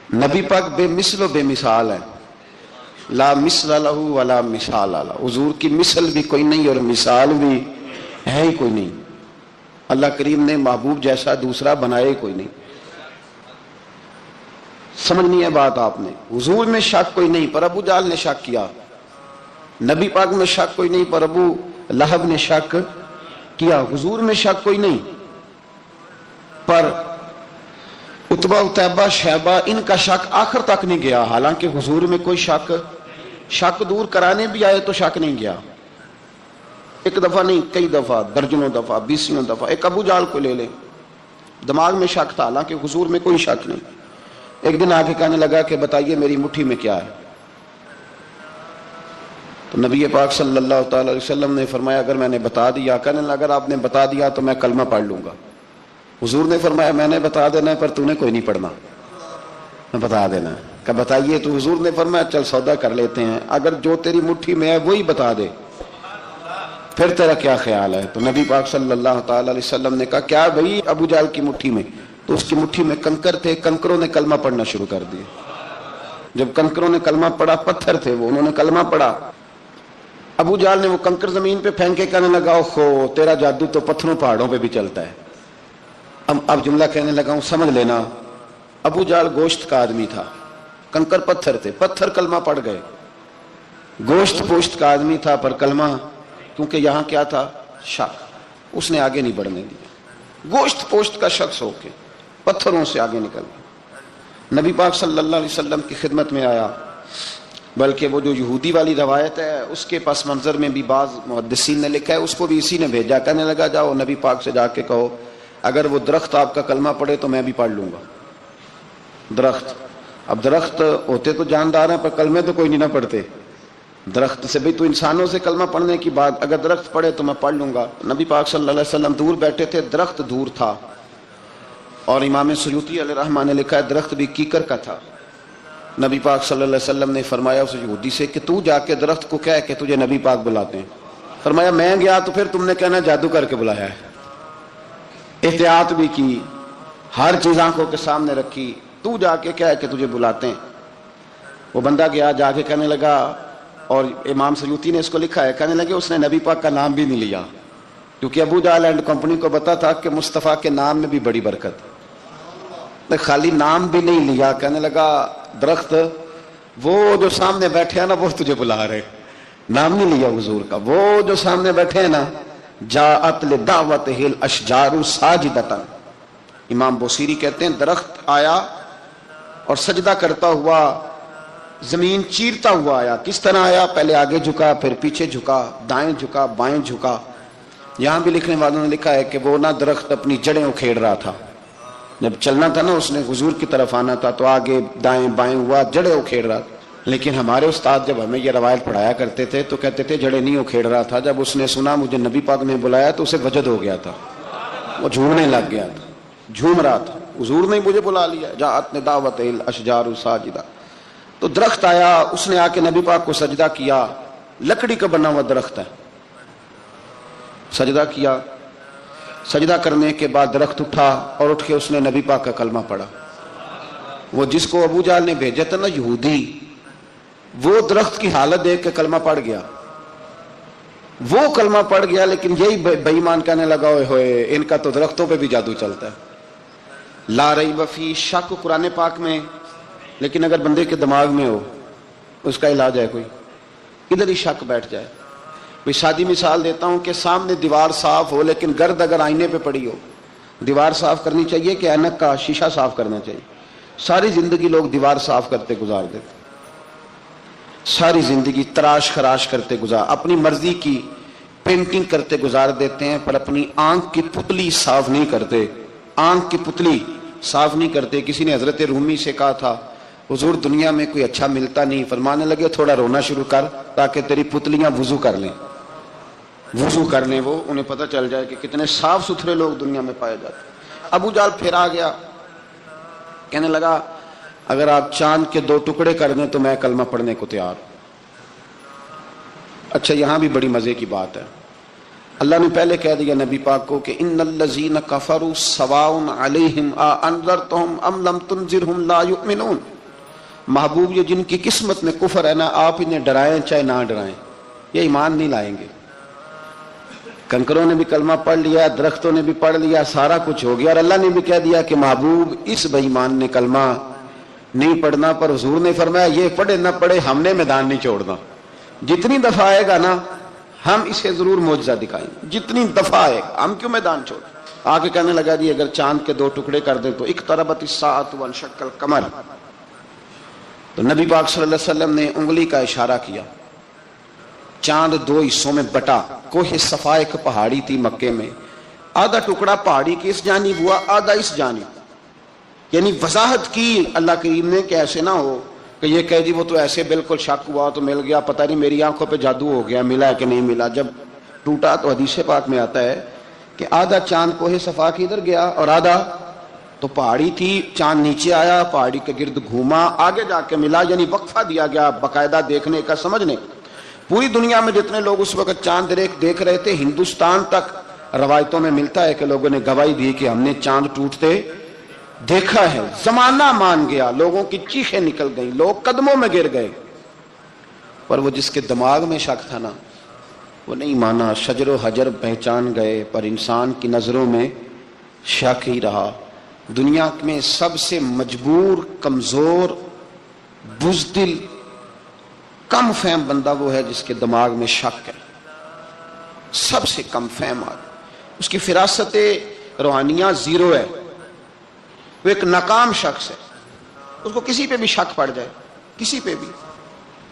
نبی پاک بے مثل و بے مثال ہے، لا مثل لہ ولا مثال لہ، حضور کی مثل بھی کوئی نہیں اور مثال بھی ہے ہی کوئی نہیں۔ اللہ کریم نے محبوب جیسا دوسرا بنایا ہی کوئی نہیں۔ سمجھنی ہے بات آپ نے؟ حضور میں شک کوئی نہیں، پر ابو جہل نے شک کیا۔ نبی پاک میں شک کوئی نہیں، پر ابو لہب نے شک کیا۔ حضور میں شک کوئی نہیں، پر عتبہ اتیبہ شیبہ ان کا شک آخر تک نہیں گیا، حالانکہ حضور میں کوئی شک دور کرانے بھی آئے تو شک نہیں گیا۔ ایک دفعہ نہیں، کئی دفعہ، درجنوں دفعہ، بیسیوں دفعہ۔ ایک ابو جہل کو لے لیں، دماغ میں شک تھا حالانکہ حضور میں کوئی شک نہیں۔ ایک دن آگے کہنے لگا کہ بتائیے میری مٹھی میں کیا ہے؟ تو نبی پاک صلی اللہ تعالی علیہ وسلم نے فرمایا اگر میں نے بتا دیا، کہنے لگا اگر آپ نے بتا دیا تو میں کلمہ پڑھ لوں گا۔ حضور نے فرمایا میں نے بتا دینا ہے پر تو نے کوئی نہیں پڑھنا، میں بتا دینا ہے۔ کہ بتائیے، تو حضور نے فرمایا چل سودا کر لیتے ہیں، اگر جو تیری مٹھی میں ہے وہی بتا دے پھر تیرا کیا خیال ہے؟ تو نبی پاک صلی اللہ تعالی علیہ وسلم نے کہا کیا بھائی ابو جہل کی مٹھی میں؟ تو اس کی مٹھی میں کنکر تھے، کنکروں نے کلمہ پڑھنا شروع کر دیا۔ جب کنکروں نے کلمہ پڑھا، پتھر تھے وہ، انہوں نے کلمہ پڑھا۔ ابو جہل نے وہ کنکر زمین پہ پھینک کے کہنے لگا اوہو تیرا جادو تو پتھروں پہاڑوں پہ بھی چلتا ہے۔ اب جملہ کہنے لگا ہوں سمجھ لینا، ابو جہل گوشت کا آدمی تھا، کنکر پتھر تھے، پتھر کلمہ پڑھ گئے۔ گوشت پوشت کا آدمی تھا پر کلمہ، کیونکہ یہاں کیا تھا؟ شک، اس نے آگے نہیں بڑھنے دیا۔ گوشت پوشت کا شخص ہو کے پتھروں سے آگے نکل گیا۔ نبی پاک صلی اللہ علیہ وسلم کی خدمت میں آیا، بلکہ وہ جو یہودی والی روایت ہے اس کے پس منظر میں بھی بعض محدثین نے لکھا ہے، اس کو بھی اسی نے بھیجا، کہنے لگا جاؤ نبی پاک سے جا کے کہو اگر وہ درخت آپ کا کلمہ پڑھے تو میں بھی پڑھ لوں گا۔ درخت، اب درخت ہوتے تو جاندار ہیں پر کلمے تو کوئی نہیں نہ پڑھتے۔ درخت سے بھی تو انسانوں سے کلمہ پڑھنے کی بات، اگر درخت پڑھے تو میں پڑھ لوں گا۔ نبی پاک صلی اللہ علیہ وسلم دور بیٹھے تھے، درخت دور تھا، اور امام سیوطی علیہ الرحمہ نے لکھا ہے درخت بھی کیکر کا تھا۔ نبی پاک صلی اللہ علیہ وسلم نے فرمایا اس یہودی سے کہ تو جا کے درخت کو کہہ کہ تجھے نبی پاک بلاتے ہیں۔ فرمایا میں گیا تو پھر تم نے کہنا جادو کر کے بلایا ہے۔ احتیاط بھی کی، ہر چیز آنکھوں کے سامنے رکھی، تو جا کے کہہ کہ تجھے بلاتے ہیں۔ وہ بندہ گیا، جا کے کہنے لگا، اور امام سیوطی نے اس کو لکھا ہے، کہنے لگے اس نے نبی پاک کا نام بھی نہیں لیا، کیونکہ ابو جہل اینڈ کمپنی کو پتا تھا کہ مصطفیٰ کے نام میں بھی بڑی برکت، خالی نام بھی نہیں لیا۔ کہنے لگا درخت وہ جو سامنے بیٹھے ہیں نا وہ تجھے بلا رہے، نام نہیں لیا حضور کا، وہ جو سامنے بیٹھے ہیں نا، جاءت لدعوتہ الاشجار ساجدۃ۔ امام بوصیری کہتے ہیں درخت آیا اور سجدہ کرتا ہوا، زمین چیرتا ہوا آیا۔ کس طرح آیا؟ پہلے آگے جھکا، پھر پیچھے جھکا، دائیں جھکا، بائیں جھکا۔ یہاں بھی لکھنے والوں نے لکھا ہے کہ وہ نہ درخت اپنی جڑیں اکھیڑ رہا تھا، جب چلنا تھا نا اس نے حضور کی طرف آنا تھا تو آگے دائیں بائیں ہوا، جڑیں اکھیڑ رہا تھا۔ لیکن ہمارے استاد جب ہمیں یہ روایت پڑھایا کرتے تھے تو کہتے تھے جڑیں نہیں اکھیڑ رہا تھا، جب اس نے سنا مجھے نبی پاک نے بلایا تو اسے وجد ہو گیا تھا، وہ جھومنے لگ گیا تھا، جھوم رہا تھا، حضور نے مجھے بلا لیا، جاءت لدعوتہ الاشجار ساجدۃ۔ تو درخت آیا، اس نے آ کے نبی پاک کو سجدہ کیا، لکڑی کا بنا ہوا درخت ہے، سجدہ کیا۔ سجدہ کرنے کے بعد درخت اٹھا اور اٹھ کے اس نے نبی پاک کا کلمہ پڑھا۔ وہ جس کو ابو جہل نے بھیجا تھا نا یہودی، وہ درخت کی حالت دیکھ کے کلمہ پڑھ گیا، وہ کلمہ پڑھ گیا، لیکن یہی بے ایمان کہنے لگا اوئے ہوئے ان کا تو درختوں پہ بھی جادو چلتا ہے۔ لا ریب فی، شک قرآن پاک میں، لیکن اگر بندے کے دماغ میں ہو اس کا علاج ہے کوئی، ادھر ہی شک بیٹھ جائے۔ کوئی سادی مثال دیتا ہوں کہ سامنے دیوار صاف ہو لیکن گرد اگر آئینے پہ پڑی ہو، دیوار صاف کرنی چاہیے کہ اینک کا شیشہ صاف کرنا چاہیے؟ ساری زندگی لوگ دیوار صاف کرتے گزار دیتے، ساری زندگی تراش خراش کرتے گزار، اپنی مرضی کی پینٹنگ کرتے گزار دیتے ہیں، پر اپنی آنکھ کی پتلی صاف نہیں کرتے، آنکھ کی پتلی صاف نہیں کرتے۔ کسی نے حضرت رومی سے کہا تھا حضور دنیا میں کوئی اچھا ملتا نہیں، فرمانے لگے تھوڑا رونا شروع کر تاکہ تیری پتلیاں وضو کر لیں، وضو کر لیں، وہ انہیں پتہ چل جائے کہ کتنے صاف ستھرے لوگ دنیا میں پائے جاتے ہیں۔ ابو جہل پھر آ گیا، کہنے لگا اگر آپ چاند کے 2 ٹکڑے کر دیں تو میں کلمہ پڑھنے کو تیار ہوں۔ اچھا یہاں بھی بڑی مزے کی بات ہے، اللہ نے پہلے کہہ دیا نبی پاک کو کہ ان الذین کفروا سواء علیہم اانذرتہم ام لم تنذرہم لا یؤمنون۔ محبوب یہ جن کی قسمت میں کفر ہے نا، آپ انہیں ڈرائیں چاہے نہ ڈرائیں، یہ ایمان نہیں لائیں گے۔ کنکروں نے بھی کلمہ پڑھ لیا، درختوں نے بھی پڑھ لیا، سارا کچھ ہو گیا، اور اللہ نے بھی کہہ دیا کہ محبوب اس بے ایمان نے کلمہ نہیں پڑھنا، پر حضور نے فرمایا یہ پڑھے نہ پڑھے ہم نے میدان نہیں چھوڑنا، جتنی دفعہ آئے گا نا ہم اسے ضرور معجزہ دکھائیں گے، جتنی دفعہ آئے گا ہم کیوں میدان چھوڑ۔ آگے کہنے لگا جی اگر چاند کے 2 ٹکڑے کر دیں تو اقتربت الساعۃ وانشق القمر، تو نبی پاک صلی اللہ علیہ وسلم نے انگلی کا اشارہ کیا، چاند 2 حصوں میں بٹا، کوہ صفا ایک پہاڑی تھی مکے میں، آدھا ٹکڑا پہاڑی کی اس جانب ہوا، آدھا اس جانب، یعنی وضاحت کی اللہ کریم نے کہ ایسے نہ ہو کہ یہ کہہ دی وہ تو ایسے بالکل شک ہوا تو مل گیا، پتہ نہیں میری آنکھوں پہ جادو ہو گیا، ملا ہے کہ نہیں ملا۔ جب ٹوٹا تو حدیث پاک میں آتا ہے کہ آدھا چاند کوہ صفا کی ادھر گیا اور آدھا تو پہاڑی تھی، چاند نیچے آیا، پہاڑی کے گرد گھوما، آگے جا کے ملا، یعنی وقفہ دیا گیا باقاعدہ دیکھنے کا، سمجھنے۔ پوری دنیا میں جتنے لوگ اس وقت چاند دیکھ رہے تھے، ہندوستان تک روایتوں میں ملتا ہے کہ لوگوں نے گواہی دی کہ ہم نے چاند ٹوٹتے دیکھا ہے۔ زمانہ مان گیا، لوگوں کی چیخیں نکل گئیں، لوگ قدموں میں گر گئے، پر وہ جس کے دماغ میں شک تھا نا وہ نہیں مانا۔ شجر و حجر پہچان گئے پر انسان کی نظروں میں شک ہی رہا۔ دنیا میں سب سے مجبور، کمزور، بزدل، کم فہم بندہ وہ ہے جس کے دماغ میں شک ہے، سب سے کم فہم آدمی، اس کی فراست روحانیہ زیرو ہے، وہ ایک ناکام شخص ہے، اس کو کسی پہ بھی شک پڑ جائے، کسی پہ بھی۔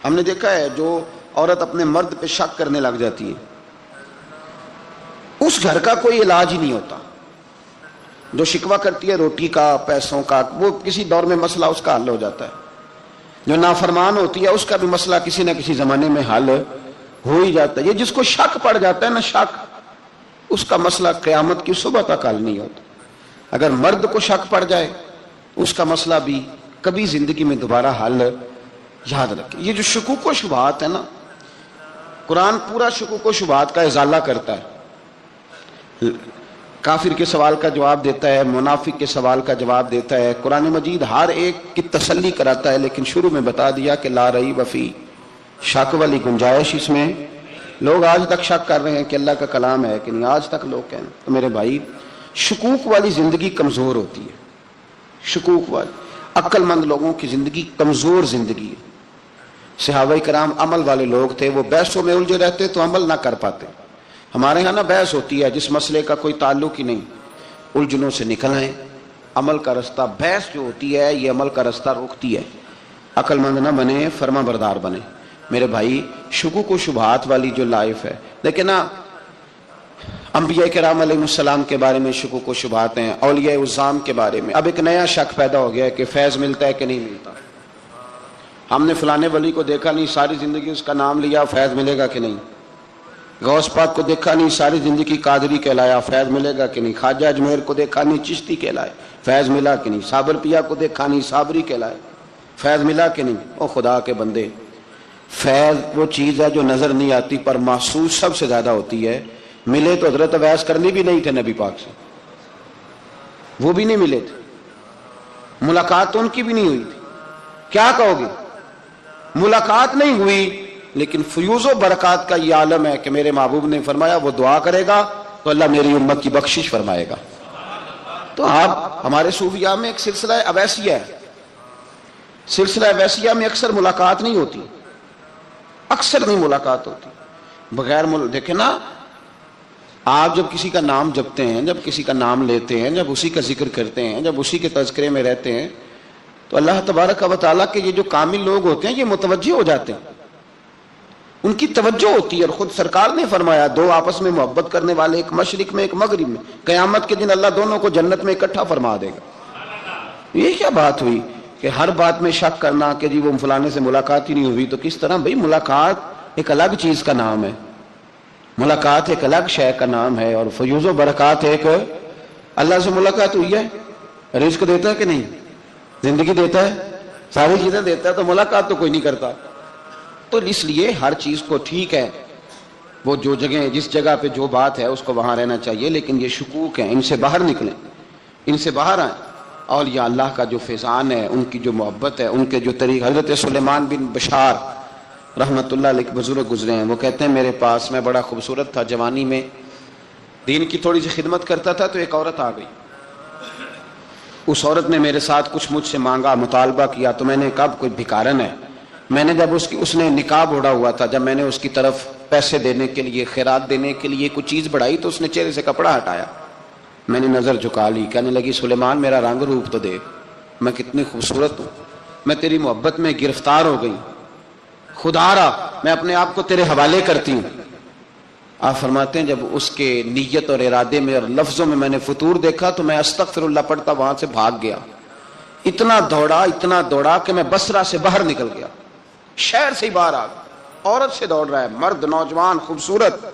ہم نے دیکھا ہے جو عورت اپنے مرد پہ شک کرنے لگ جاتی ہے اس گھر کا کوئی علاج ہی نہیں ہوتا، جو شکوہ کرتی ہے روٹی کا، پیسوں کا، وہ کسی دور میں مسئلہ اس کا حل ہو جاتا ہے، جو نافرمان ہوتی ہے اس کا بھی مسئلہ کسی نہ کسی زمانے میں حل ہو ہی جاتا ہے۔ یہ جس کو شک پڑ جاتا ہے نا، شک، اس کا مسئلہ قیامت کی صبح تک حل نہیں ہوتا۔ اگر مرد کو شک پڑ جائے اس کا مسئلہ بھی کبھی زندگی میں دوبارہ حل، یاد رکھیں۔ یہ جو شکوک و شبہات ہے نا، قرآن پورا شکوک و شبہات کا ازالہ کرتا ہے، کافر کے سوال کا جواب دیتا ہے، منافق کے سوال کا جواب دیتا ہے، قرآن مجید ہر ایک کی تسلی کراتا ہے، لیکن شروع میں بتا دیا کہ لا ریب فی، شک والی گنجائش اس میں۔ لوگ آج تک شک کر رہے ہیں کہ اللہ کا کلام ہے کہ نہیں، آج تک لوگ کہیں۔ تو میرے بھائی، شکوک والی زندگی کمزور ہوتی ہے، شکوک والی، عقل مند لوگوں کی زندگی کمزور زندگی ہے۔ صحابہ کرام عمل والے لوگ تھے، وہ بحثوں میں الجھے رہتے تو عمل نہ کر پاتے۔ ہمارے ہاں نا بحث ہوتی ہے جس مسئلے کا کوئی تعلق ہی نہیں، الجھنوں سے نکل آئیں، عمل کا رستہ، بحث جو ہوتی ہے یہ عمل کا رستہ روکتی ہے۔ عقل مند نہ بنے، فرما بردار بنے۔ میرے بھائی، شکوک و شبہات والی جو لائف ہے، دیکھیں نا، انبیاء کرام علیہ السلام کے بارے میں شکوک و شبہات ہیں، اولیاء عظام کے بارے میں۔ اب ایک نیا شک پیدا ہو گیا ہے کہ فیض ملتا ہے کہ نہیں ملتا۔ ہم نے فلانے ولی کو دیکھا نہیں، ساری زندگی اس کا نام لیا، فیض ملے گا کہ نہیں۔ غوث پاک کو دیکھا نہیں، ساری زندگی قادری کہلایا، فیض ملے گا کہ نہیں۔ خواجہ اجمیر کو دیکھا نہیں، چشتی کہلائے، فیض ملا کہ نہیں۔ صابر پیا کو دیکھا نہیں، صابری کہلائے، فیض ملا کہ نہیں۔ او خدا کے بندے، فیض وہ چیز ہے جو نظر نہیں آتی پر محسوس سب سے زیادہ ہوتی ہے۔ ملے تو حضرت اویس کرنی بھی نہیں تھے نبی پاک سے، وہ بھی نہیں ملے تھے، ملاقات تو ان کی بھی نہیں ہوئی تھی۔ کیا کہو گے؟ ملاقات نہیں ہوئی، لیکن فیوز و برکات کا یہ عالم ہے کہ میرے محبوب نے فرمایا وہ دعا کرے گا تو اللہ میری امت کی بخشش فرمائے گا۔ تو آپ ہمارے صوفیاء میں ایک سلسلہ اویسیہ ہے، سلسلہ اویسیہ میں اکثر ملاقات نہیں ہوتی، اکثر نہیں ملاقات ہوتی بغیر دیکھیں نا، آپ جب کسی کا نام جپتے ہیں، جب کسی کا نام لیتے ہیں، جب اسی کا ذکر کرتے ہیں، جب اسی کے تذکرے میں رہتے ہیں، تو اللہ تبارک و تعالیٰ کے یہ جو کامل لوگ ہوتے ہیں یہ متوجہ ہو جاتے ہیں، ان کی توجہ ہوتی ہے۔ اور خود سرکار نے فرمایا، دو آپس میں محبت کرنے والے، ایک مشرق میں ایک مغرب میں، قیامت کے دن اللہ دونوں کو جنت میں اکٹھا فرما دے گا۔ یہ کیا بات ہوئی کہ ہر بات میں شک کرنا کہ جی وہ فلانے سے ملاقات ہی نہیں ہوئی؟ تو کس طرح بھائی، ملاقات ایک الگ چیز کا نام ہے، ملاقات ایک الگ شے کا نام ہے، اور فیوز و برکات ایک، اللہ سے ملاقات ہوئی ہے، رزق دیتا ہے کہ نہیں، زندگی دیتا ہے، ساری چیزیں دیتا ہے، تو ملاقات تو کوئی نہیں کرتا۔ تو اس لیے ہر چیز کو ٹھیک ہے، وہ جو جگہ جس جگہ پہ جو بات ہے اس کو وہاں رہنا چاہیے، لیکن یہ شکوک ہیں، ان سے باہر نکلیں، ان سے باہر آئیں۔ اولیاء اللہ کا جو فیضان ہے، ان کی جو محبت ہے، ان کے جو طریق. حضرت سلیمان بن بشار رحمۃ اللہ علیہ بزرگ گزرے ہیں، وہ کہتے ہیں میرے پاس، میں بڑا خوبصورت تھا جوانی میں، دین کی تھوڑی سی خدمت کرتا تھا تو ایک عورت آ گئی. اس عورت نے میرے ساتھ کچھ مجھ سے مانگا، مطالبہ کیا، تو میں نے کہا کوئی بھکارن ہے. میں نے جب اس نے نقاب اوڑھا ہوا تھا، جب میں نے اس کی طرف پیسے دینے کے لیے، خیرات دینے کے لیے کوئی چیز بڑھائی تو اس نے چہرے سے کپڑا ہٹایا. میں نے نظر جھکا لی، کہنے لگی سلیمان میرا رنگ روپ تو دیکھ، میں کتنی خوبصورت ہوں، میں تیری محبت میں گرفتار ہو گئی، خدا را میں اپنے آپ کو تیرے حوالے کرتی ہوں. آپ فرماتے ہیں جب اس کے نیت اور ارادے میں اور لفظوں میں میں نے فطور دیکھا تو میں استغفر اللہ پڑھتا وہاں سے بھاگ گیا. اتنا دوڑا کہ میں بصرہ سے باہر نکل گیا، شہر سے ہی باہر آ گیا. عورت سے دوڑ رہا ہے، مرد، نوجوان، خوبصورت.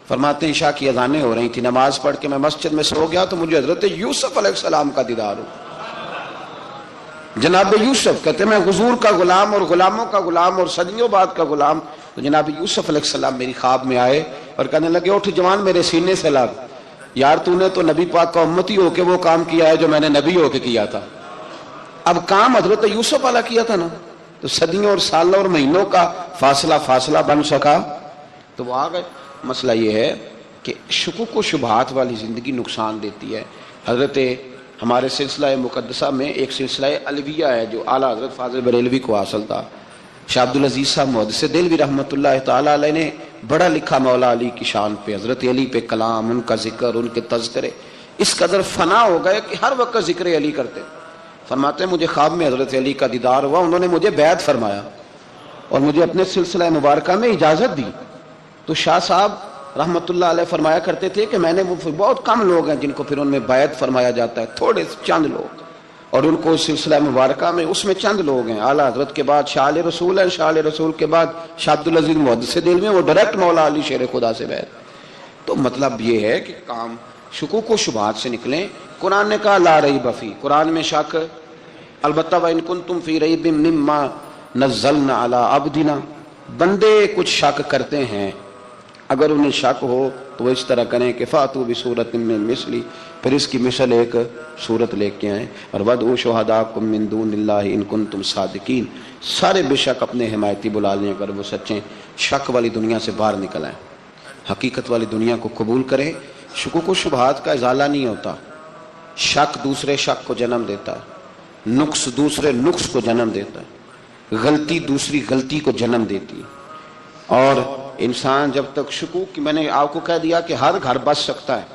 فرماتے ہیں عشاء کی اذانیں ہو رہی تھی، نماز پڑھ کے میں مسجد میں سو گیا تو مجھے حضرت یوسف علیہ السلام کا دیدار ہو. جناب یوسف کہتے ہیں میں حضور کا غلام اور غلاموں کا غلام اور صدیوں بعد کا غلام. تو جناب یوسف علیہ السلام میری خواب میں آئے اور کہنے لگے اٹھ جوان میرے سینے سے لگ، یار تو نے تو نبی پاک کا امتی ہو کے وہ کام کیا ہے جو میں نے نبی ہو کے کیا تھا. اب کام حضرت یوسف والا کیا تھا نا، تو صدیوں اور سالوں اور مہینوں کا فاصلہ بن سکا. تو وہ آ گئے. مسئلہ یہ ہے کہ شکوک و شبہات والی زندگی نقصان دیتی ہے. حضرت ہمارے سلسلہ مقدسہ میں ایک سلسلہ علویہ ہے جو اعلیٰ حضرت فاضل بریلوی کو حاصل تھا. شاہ عبدالعزیز صاحب محدث دہلوی رحمۃ اللہ تعالی علیہ نے بڑا لکھا مولا علی کی شان پہ، حضرت علی پہ کلام، ان کا ذکر، ان کے تذکرے اس قدر فنا ہو گئے کہ ہر وقت ذکر علی کرتے. فرماتے ہیں مجھے خواب میں حضرت علی کا دیدار ہوا، انہوں نے مجھے بیعت فرمایا اور مجھے اپنے سلسلہ مبارکہ میں اجازت دی. تو شاہ صاحب رحمۃ اللہ علیہ فرمایا کرتے تھے کہ میں نے وہ بہت کم لوگ ہیں جن کو پھر ان میں بیعت فرمایا جاتا ہے، تھوڑے چند لوگ، اور ان کو سلسلہ مبارکہ میں اس میں چند لوگ ہیں. اعلیٰ حضرت کے بعد شاہ علیہ رسول ہے، شاہ علیہ رسول کے بعد شاہ عبدالعزیز محدث دہلوی میں، وہ ڈائریکٹ مولا علی شیر خدا سے بیعت. تو مطلب یہ ہے کہ کام شکوک و شبہات سے نکلیں. قرآن نے کہا لا ریب فی، قرآن میں شک البتہ وَإِن كُنتُمْ فِي رَيْبٍ مِّمَّا نَزَّلْنَا عَلَىٰ عَبْدِنَا، بندے کچھ شک کرتے ہیں، اگر انہیں شک ہو تو وہ اس طرح کریں کہ فَأْتُوا بِسُورَةٍ مِّن مِّثْلِهِ، پھر اس کی مثل ایک صورت لے کے آئیں، اور وَادْعُوا شُهَدَاءَكُم مِّن دُونِ اللَّهِ إِن كُنتُمْ صَادِقِينَ. سارے بے شک اپنے حمایتی بلا لیں اگر وہ سچیں. شک والی دنیا سے باہر نکل آئیں، حقیقت والی دنیا کو قبول کریں. شکوک و شبہات کا ازالہ نہیں ہوتا، شک دوسرے شک کو جنم دیتا ہے، نقص دوسرے نقص کو جنم دیتا ہے، غلطی دوسری غلطی کو جنم دیتی ہے. اور انسان جب تک شکوک کی، میں نے آپ کو کہہ دیا کہ ہر گھر بس سکتا ہے،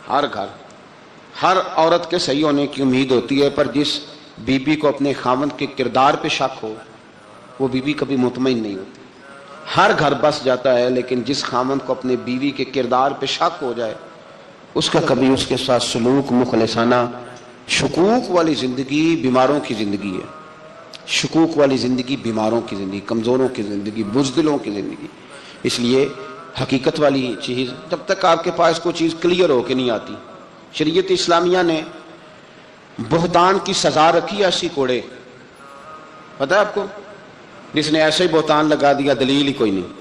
ہر گھر، ہر عورت کے صحیح ہونے کی امید ہوتی ہے، پر جس بی بی کو اپنے خاوند کے کردار پہ شک ہو وہ بی بی کبھی مطمئن نہیں ہوتی. ہر گھر بس جاتا ہے لیکن جس خاوند کو اپنے بیوی کے کردار پہ شک ہو جائے اس کا کبھی اس کے ساتھ سلوک مخلصانہ. شکوک والی زندگی بیماروں کی زندگی ہے، شکوک والی زندگی بیماروں کی زندگی، کمزوروں کی زندگی، بزدلوں کی زندگی. اس لیے حقیقت والی چیز جب تک آپ کے پاس کوئی چیز کلیئر ہو کے نہیں آتی. شریعت اسلامیہ نے بہتان کی سزا رکھی ہے 80 کوڑے. پتہ ہے آپ کو؟ جس نے ایسے ہی بہتان لگا دیا، دلیل ہی کوئی نہیں،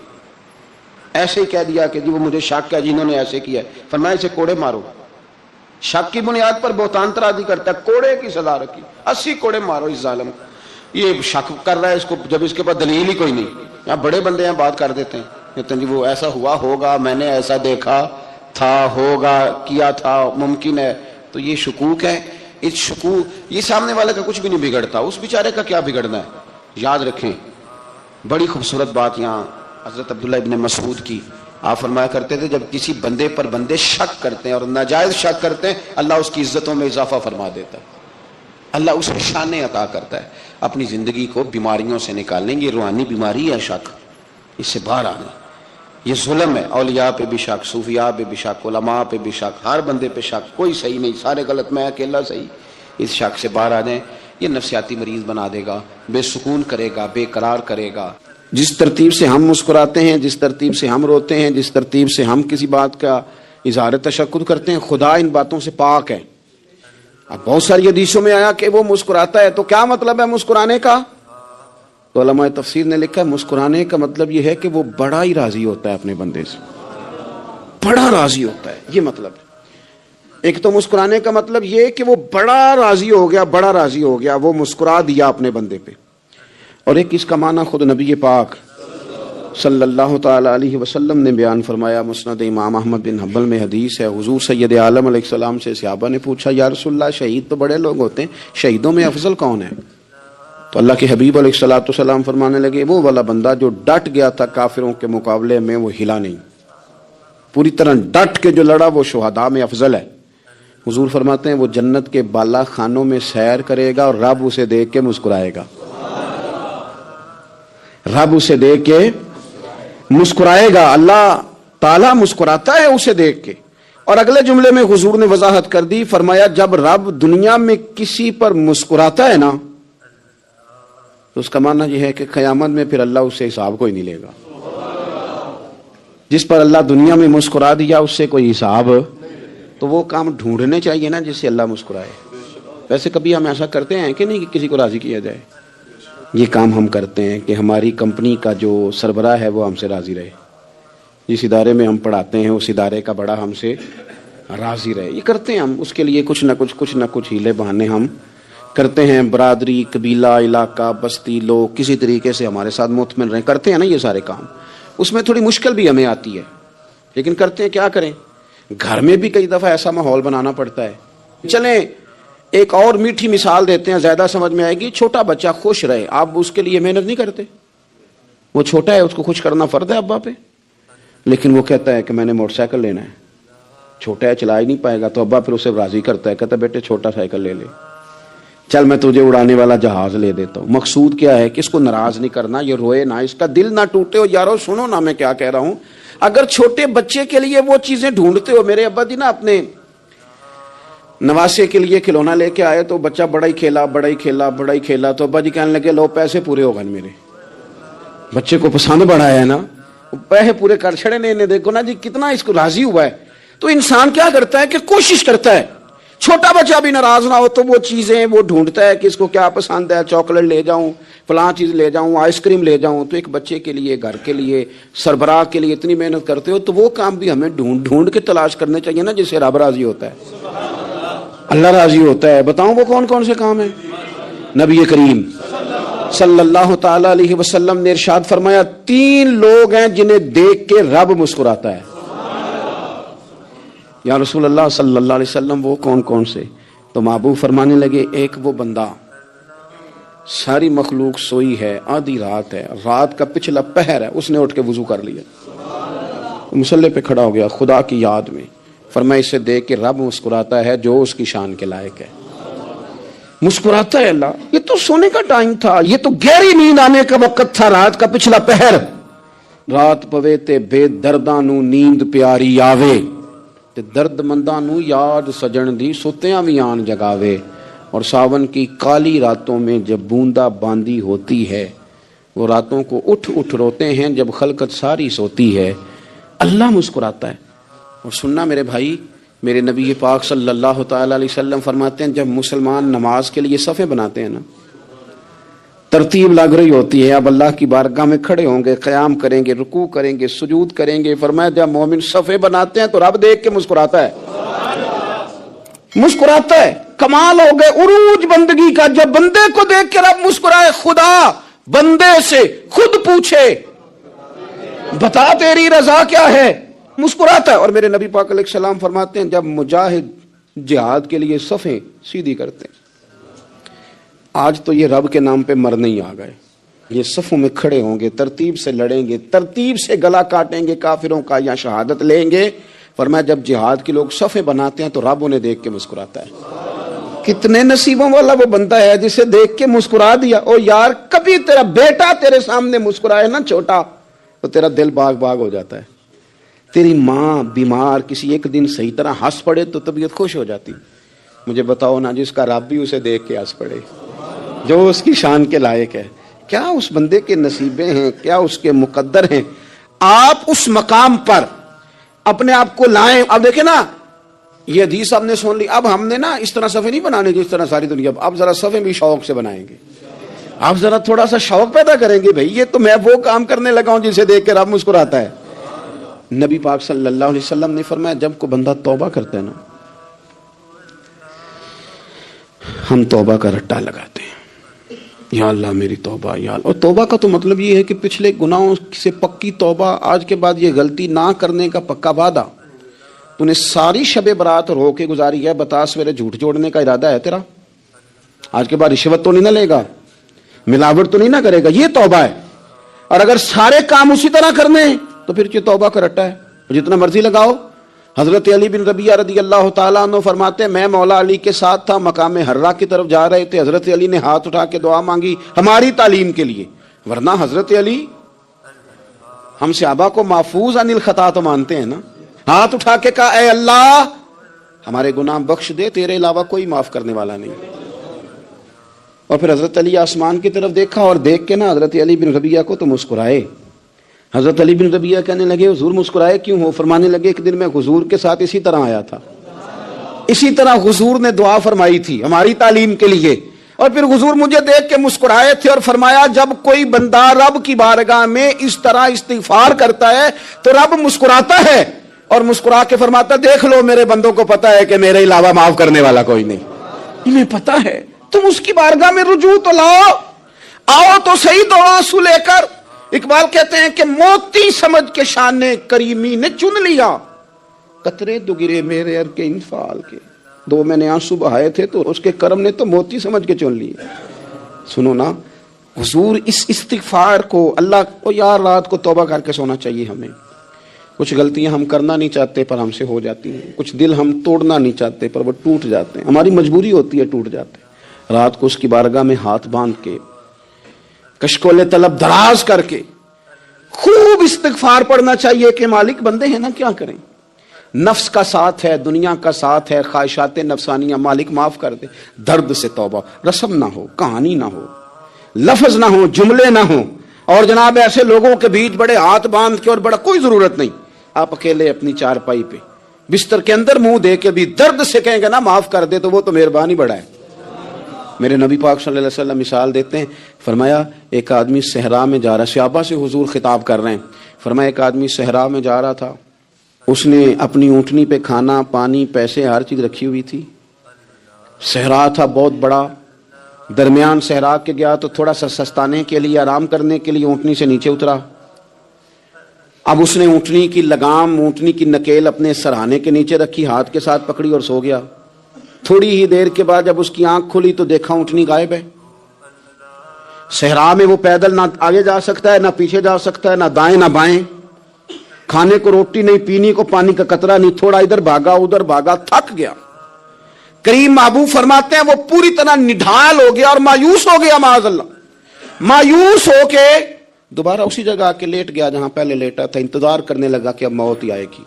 ایسے ہی کہہ دیا کہ جی وہ مجھے شک ہے جنہوں نے ایسے کیا ہے، فرمایا اسے کوڑے مارو. شک کی بنیاد پر بہتان ترازی کرتا ہے، کوڑے کی سزا رکھی، 80 کوڑے مارو اس ظالم کو. یہ شک کر رہا ہے اس کو جب اس کے پاس دلیل ہی کوئی نہیں. یہاں بڑے بندے ہیں بات کر دیتے ہیں، کہتے ہیں جی وہ ایسا ہوا ہوگا، میں نے ایسا دیکھا تھا، ہوگا، کیا تھا، ممکن ہے. تو یہ شکوک ہے. اس شکوک یہ سامنے والے کا کچھ بھی نہیں بگڑتا، اس بیچارے کا کیا بگڑنا ہے. یاد رکھیں بڑی خوبصورت بات یہاں حضرت عبداللہ ابن مسعود کی. آپ فرمایا کرتے تھے جب کسی بندے پر بندے شک کرتے ہیں اور ناجائز شک کرتے ہیں، اللہ اس کی عزتوں میں اضافہ فرما دیتا ہے، اللہ اسے شانیں عطا کرتا ہے. اپنی زندگی کو بیماریوں سے نکالنے، یہ روحانی بیماری ہے شک، اس سے باہر آنا. یہ ظلم ہے. اولیاء پہ بھی شک، صوفیاء پہ بھی شک، علماء پہ بھی شک، ہر بندے پہ شک، کوئی صحیح نہیں، سارے غلط، میں اکیلا صحیح. اس شک سے باہر آ جائیں. یہ نفسیاتی مریض بنا دے گا، بے سکون کرے گا، بے قرار کرے گا. جس ترتیب سے ہم مسکراتے ہیں، جس ترتیب سے ہم روتے ہیں، جس ترتیب سے ہم کسی بات کا اظہار تشکر کرتے ہیں، خدا ان باتوں سے پاک ہے. اب بہت ساری حدیثوں میں آیا کہ وہ مسکراتا ہے، تو کیا مطلب ہے مسکرانے کا؟ تو علماء تفسیر نے لکھا ہے مسکرانے کا مطلب یہ ہے کہ وہ بڑا ہی راضی ہوتا ہے اپنے بندے سے، بڑا راضی ہوتا ہے، یہ مطلب ہے. ایک تو مسکرانے کا مطلب یہ کہ وہ بڑا راضی ہو گیا، وہ مسکرا دیا اپنے بندے پہ. اور ایک اس کا معنی خود نبی پاک صلی اللہ تعالی علیہ وسلم نے بیان فرمایا. مسند امام احمد بن حنبل میں حدیث ہے، حضور سید عالم علیہ السلام سے صحابہ نے پوچھا یا رسول اللہ شہید تو بڑے لوگ ہوتے ہیں، شہیدوں میں افضل کون ہے؟ تو اللہ کے حبیب علیہ السلام فرمانے لگے وہ والا بندہ جو ڈٹ گیا تھا کافروں کے مقابلے میں، وہ ہلا نہیں، پوری طرح ڈٹ کے جو لڑا، وہ شہداء میں افضل ہے. حضور فرماتے ہیں وہ جنت کے بالا خانوں میں سیر کرے گا اور رب اسے دیکھ کے مسکرائے گا، رب اسے دیکھ کے مسکرائے گا. اللہ تعالیٰ مسکراتا ہے اسے دیکھ کے. اور اگلے جملے میں حضور نے وضاحت کر دی، فرمایا جب رب دنیا میں کسی پر مسکراتا ہے نا تو اس کا معنی یہ ہے کہ قیامت میں پھر اللہ اس سے حساب کوئی نہیں لے گا. جس پر اللہ دنیا میں مسکرا دیا اس سے کوئی حساب، تو وہ کام ڈھونڈنے چاہیے نا جس سے اللہ مسکرائے. ویسے کبھی ہم ایسا کرتے ہیں کہ نہیں کہ کسی کو راضی کیا جائے؟ یہ کام ہم کرتے ہیں کہ ہماری کمپنی کا جو سربراہ ہے وہ ہم سے راضی رہے، جس ادارے میں ہم پڑھاتے ہیں اس ادارے کا بڑا ہم سے راضی رہے. یہ کرتے ہیں ہم، اس کے لیے کچھ نہ کچھ ہیلے بہانے ہم کرتے ہیں. برادری، قبیلہ، علاقہ، بستی لوگ کسی طریقے سے ہمارے ساتھ مطمئن رہیں، کرتے ہیں نا یہ سارے کام. اس میں تھوڑی مشکل بھی ہمیں آتی ہے لیکن کرتے ہیں. کیا کریں، گھر میں بھی کئی دفعہ ایسا ماحول بنانا پڑتا ہے. چلیں ایک اور میٹھی مثال دیتے ہیں، زیادہ سمجھ میں آئے گی. چھوٹا بچہ خوش رہے، آپ اس کے لیے محنت نہیں کرتے. وہ چھوٹا ہے، اس کو خوش کرنا فرض ہے ابا پہ، لیکن وہ کہتا ہے کہ میں نے موٹر سائیکل لینا ہے. چھوٹا ہے، چلا ہی نہیں پائے گا، تو ابا پھر اسے راضی کرتا ہے، کہتا ہے بیٹے چھوٹا سائیکل لے لے، چل میں تجھے اڑانے والا جہاز لے دیتا ہوں. مقصود کیا ہے کہ اس کو ناراض نہیں کرنا، یہ روئے نہ، اس کا دل نہ ٹوٹے. ہو یارو سنو نا میں کیا کہہ رہا ہوں. اگر چھوٹے بچے کے لیے وہ چیزیں ڈھونڈتے ہو، میرے ابا جی نا اپنے نواسے کے لیے کھلونا لے کے آئے تو بچہ بڑا ہی کھیلا تو ابا جی کہنے لگے لو پیسے پورے ہو گئے میرے. بچے کو پسند بڑا ہے نا، پیسے پورے کر چھڑے نے. دیکھو نا جی کتنا اس کو راضی ہوا ہے. تو انسان کیا کرتا ہے کہ کوشش کرتا ہے چھوٹا بچہ بھی ناراض نہ ہو، تو وہ چیزیں وہ ڈھونڈتا ہے کہ اس کو کیا پسند ہے، چاکلیٹ لے جاؤں، فلاں چیز لے جاؤں، آئس کریم لے جاؤں. تو ایک بچے کے لیے، گھر کے لیے، سربراہ کے لیے اتنی محنت کرتے ہو، تو وہ کام بھی ہمیں ڈھونڈ کے تلاش کرنے چاہیے نا جس سے رب راضی ہوتا ہے، اللہ راضی ہوتا ہے. بتاؤں وہ کون کون سے کام ہیں؟ نبی کریم صلی اللہ تعالی علیہ وسلم نے ارشاد فرمایا 3 لوگ ہیں جنہیں دیکھ کے رب مسکراتا ہے. یا رسول اللہ صلی اللہ علیہ وسلم وہ کون کون سے؟ تو محبوب فرمانے لگے ایک وہ بندہ ساری مخلوق سوئی ہے، آدھی رات ہے، رات کا پچھلا پہر ہے، اس نے اٹھ کے وضو کر لیا، مصلی پہ کھڑا ہو گیا خدا کی یاد میں. فرمایا اسے دیکھ کے رب مسکراتا ہے جو اس کی شان کے لائق ہے. مسکراتا ہے اللہ. یہ تو سونے کا ٹائم تھا، یہ تو گہری نیند آنے کا وقت تھا، رات کا پچھلا پہر. رات پوے تے بے درداں نو نیند پیاری آوے، تے درد منداں نو یاد سجن دی ستیاں وی آن جگاوے. اور ساون کی کالی راتوں میں جب بوندا باندی ہوتی ہے، وہ راتوں کو اٹھ روتے ہیں جب خلقت ساری سوتی ہے. اللہ مسکراتا ہے. اور سننا میرے بھائی، میرے نبی پاک صلی اللہ تعالی علیہ وسلم فرماتے ہیں جب مسلمان نماز کے لیے صفیں بناتے ہیں نا، ترتیب لگ رہی ہوتی ہے، اب اللہ کی بارگاہ میں کھڑے ہوں گے، قیام کریں گے، رکوع کریں گے، سجود کریں گے. فرمایا جب مومن صفیں بناتے ہیں تو رب دیکھ کے مسکراتا ہے، مسکراتا ہے. کمال ہو گئے عروج بندگی کا جب بندے کو دیکھ کے رب مسکرائے. خدا بندے سے خود پوچھے بتا تیری رضا کیا ہے، مسکراتا ہے. اور میرے نبی پاک علیہ السلام فرماتے ہیں جب مجاہد جہاد کے لیے صفیں سیدھی کرتے ہیں، آج تو یہ رب کے نام پہ مرنے ہی آ گئے، یہ صفوں میں کھڑے ہوں گے، ترتیب سے لڑیں گے، ترتیب سے گلا کاٹیں گے کافروں کا یا شہادت لیں گے. فرمایا جب جہاد کے لوگ صفیں بناتے ہیں تو رب انہیں دیکھ کے مسکراتا ہے. کتنے نصیبوں والا وہ بندہ ہے جسے دیکھ کے مسکرا دیا. او یار کبھی تیرا بیٹا تیرے سامنے مسکرائے نا چھوٹا، تو تیرا دل باغ ہو جاتا ہے. تیری ماں بیمار کسی ایک دن صحیح طرح ہنس پڑے تو طبیعت خوش ہو جاتی. مجھے بتاؤ نا جس کا رب بھی اسے دیکھ کے ہنس پڑے، جو اس کی شان کے لائق ہے، کیا اس بندے کے نصیبیں ہیں، کیا اس کے مقدر ہیں. آپ اس مقام پر اپنے آپ کو لائیں. اب دیکھیں نا یہ حدیث آپ نے سن لی، اب ہم نے نا اس طرح صفیں نہیں بنانے جس طرح ساری دنیا، اب ذرا صفیں بھی شوق سے بنائیں گے. آپ ذرا تھوڑا سا شوق پیدا کریں گے، بھائی یہ تو میں وہ کام کرنے لگا ہوں جسے دیکھ کے رب مسکراتا ہے. نبی پاک صلی اللہ علیہ وسلم نے فرمایا جب کو بندہ توبہ کرتا ہے نا، ہم توبہ کا رٹا لگاتے ہیں، یا اللہ میری توبہ، یا اللہ. اور توبہ کا تو مطلب یہ ہے کہ پچھلے گناہوں سے پکی توبہ، آج کے بعد یہ غلطی نہ کرنے کا پکا وعدہ. تو نے ساری شب برات رو کے گزاری ہے، بتا سویرے جھوٹ جوڑنے کا ارادہ ہے تیرا؟ آج کے بعد رشوت تو نہیں نہ لے گا، ملاوٹ تو نہیں نہ کرے گا، یہ توبہ ہے. اور اگر سارے کام اسی طرح کرنے ہیں تو پھر یہ توبہ کا رٹا ہے، جتنا مرضی لگاؤ. حضرت علی بن ربیعہ رضی اللہ تعالیٰ عنہ فرماتے ہیں میں مولا علی کے ساتھ تھا، مقام حرہ کی طرف جا رہے تھے، حضرت علی نے ہاتھ اٹھا کے دعا مانگی ہماری تعلیم کے لیے. ورنہ حضرت علی ہم صحابہ کو محفوظ عن الخطا تو مانتے ہیں نا. ہاتھ اٹھا کے کہا اے اللہ ہمارے گناہ بخش دے، تیرے علاوہ کوئی معاف کرنے والا نہیں. اور پھر حضرت علی آسمان کی طرف دیکھا اور دیکھ کے نا حضرت علی بن ربیعہ کو تو مسکرائے. حضرت علی بن ربیعہ کہنے لگے حضور مسکرائے کیوں ہو؟ فرمانے لگے ایک دن میں حضور کے ساتھ اسی طرح آیا تھا، اسی طرح حضور نے دعا فرمائی تھی ہماری تعلیم کے لیے، اور پھر حضور مجھے دیکھ کے مسکرائے تھے اور فرمایا جب کوئی بندہ رب کی بارگاہ میں اس طرح استغفار کرتا ہے تو رب مسکراتا ہے اور مسکرا کے فرماتا دیکھ لو میرے بندوں کو پتا ہے کہ میرے علاوہ معاف کرنے والا کوئی نہیں. انہیں پتا ہے، تم اس کی بارگاہ میں رجوع تو لاؤ، آؤ تو صحیح دو آنسو لے کر. اقبال کہتے ہیں کہ موتی سمجھ کے شان کریمی نے چن لیا، قطرے دو گرے میرے ار کے انفعال کے. دو میں نے آنسو بہائے تھے تو اس کے کرم نے تو موتی سمجھ کے چن لیے. سنو نا حضور اس استغفار کو، اللہ کو یار رات کو توبہ کر کے سونا چاہیے ہمیں. کچھ غلطیاں ہم کرنا نہیں چاہتے پر ہم سے ہو جاتی ہیں، کچھ دل ہم توڑنا نہیں چاہتے پر وہ ٹوٹ جاتے ہیں، ہماری مجبوری ہوتی ہے ٹوٹ جاتے ہیں. رات کو اس کی بارگاہ میں ہاتھ باندھ کے کشکول طلب دراز کر کے خوب استغفار پڑھنا چاہیے کہ مالک بندے ہیں نا کیا کریں، نفس کا ساتھ ہے، دنیا کا ساتھ ہے، خواہشات نفسانیہ، مالک معاف کر دے. درد سے توبہ، رسم نہ ہو، کہانی نہ ہو، لفظ نہ ہو، جملے نہ ہو، اور جناب ایسے لوگوں کے بیچ بڑے ہاتھ باندھ کے اور بڑا کوئی ضرورت نہیں. آپ اکیلے اپنی چارپائی پہ بستر کے اندر منہ دے کے بھی درد سے کہیں گے نا معاف کر دے تو وہ تو مہربانی بڑا ہے. میرے نبی پاک صلی اللہ علیہ وسلم مثال دیتے ہیں، فرمایا ایک آدمی صحرا میں جا رہا، صحابہ سے حضور خطاب کر رہے ہیں، فرمایا ایک آدمی صحرا میں جا رہا تھا، اس نے اپنی اونٹنی پہ کھانا پانی پیسے ہر چیز رکھی ہوئی تھی. صحرا تھا بہت بڑا، درمیان صحرا کے گیا تو تھوڑا سا سستانے کے لیے آرام کرنے کے لیے اونٹنی سے نیچے اترا. اب اس نے اونٹنی کی لگام، اونٹنی کی نکیل اپنے سرہانے کے نیچے رکھی، ہاتھ کے ساتھ پکڑی اور سو گیا. تھوڑی ہی دیر کے بعد جب اس کی آنکھ کھلی تو دیکھا اونٹنی غائب ہے. صحرا میں وہ پیدل نہ آگے جا سکتا ہے، نہ پیچھے جا سکتا ہے، نہ دائیں نہ بائیں، کھانے کو روٹی نہیں، پینے کو پانی کا قطرہ نہیں، تھوڑا ادھر بھاگا ادھر بھاگا، تھک گیا. کریم محبوب فرماتے ہیں وہ پوری طرح نڈھال ہو گیا اور مایوس ہو گیا، معاذ اللہ. مایوس ہو کے دوبارہ اسی جگہ آ کے لیٹ گیا جہاں پہلے لیٹا تھا، انتظار کرنے لگا کہ اب موت ہی آئے گی،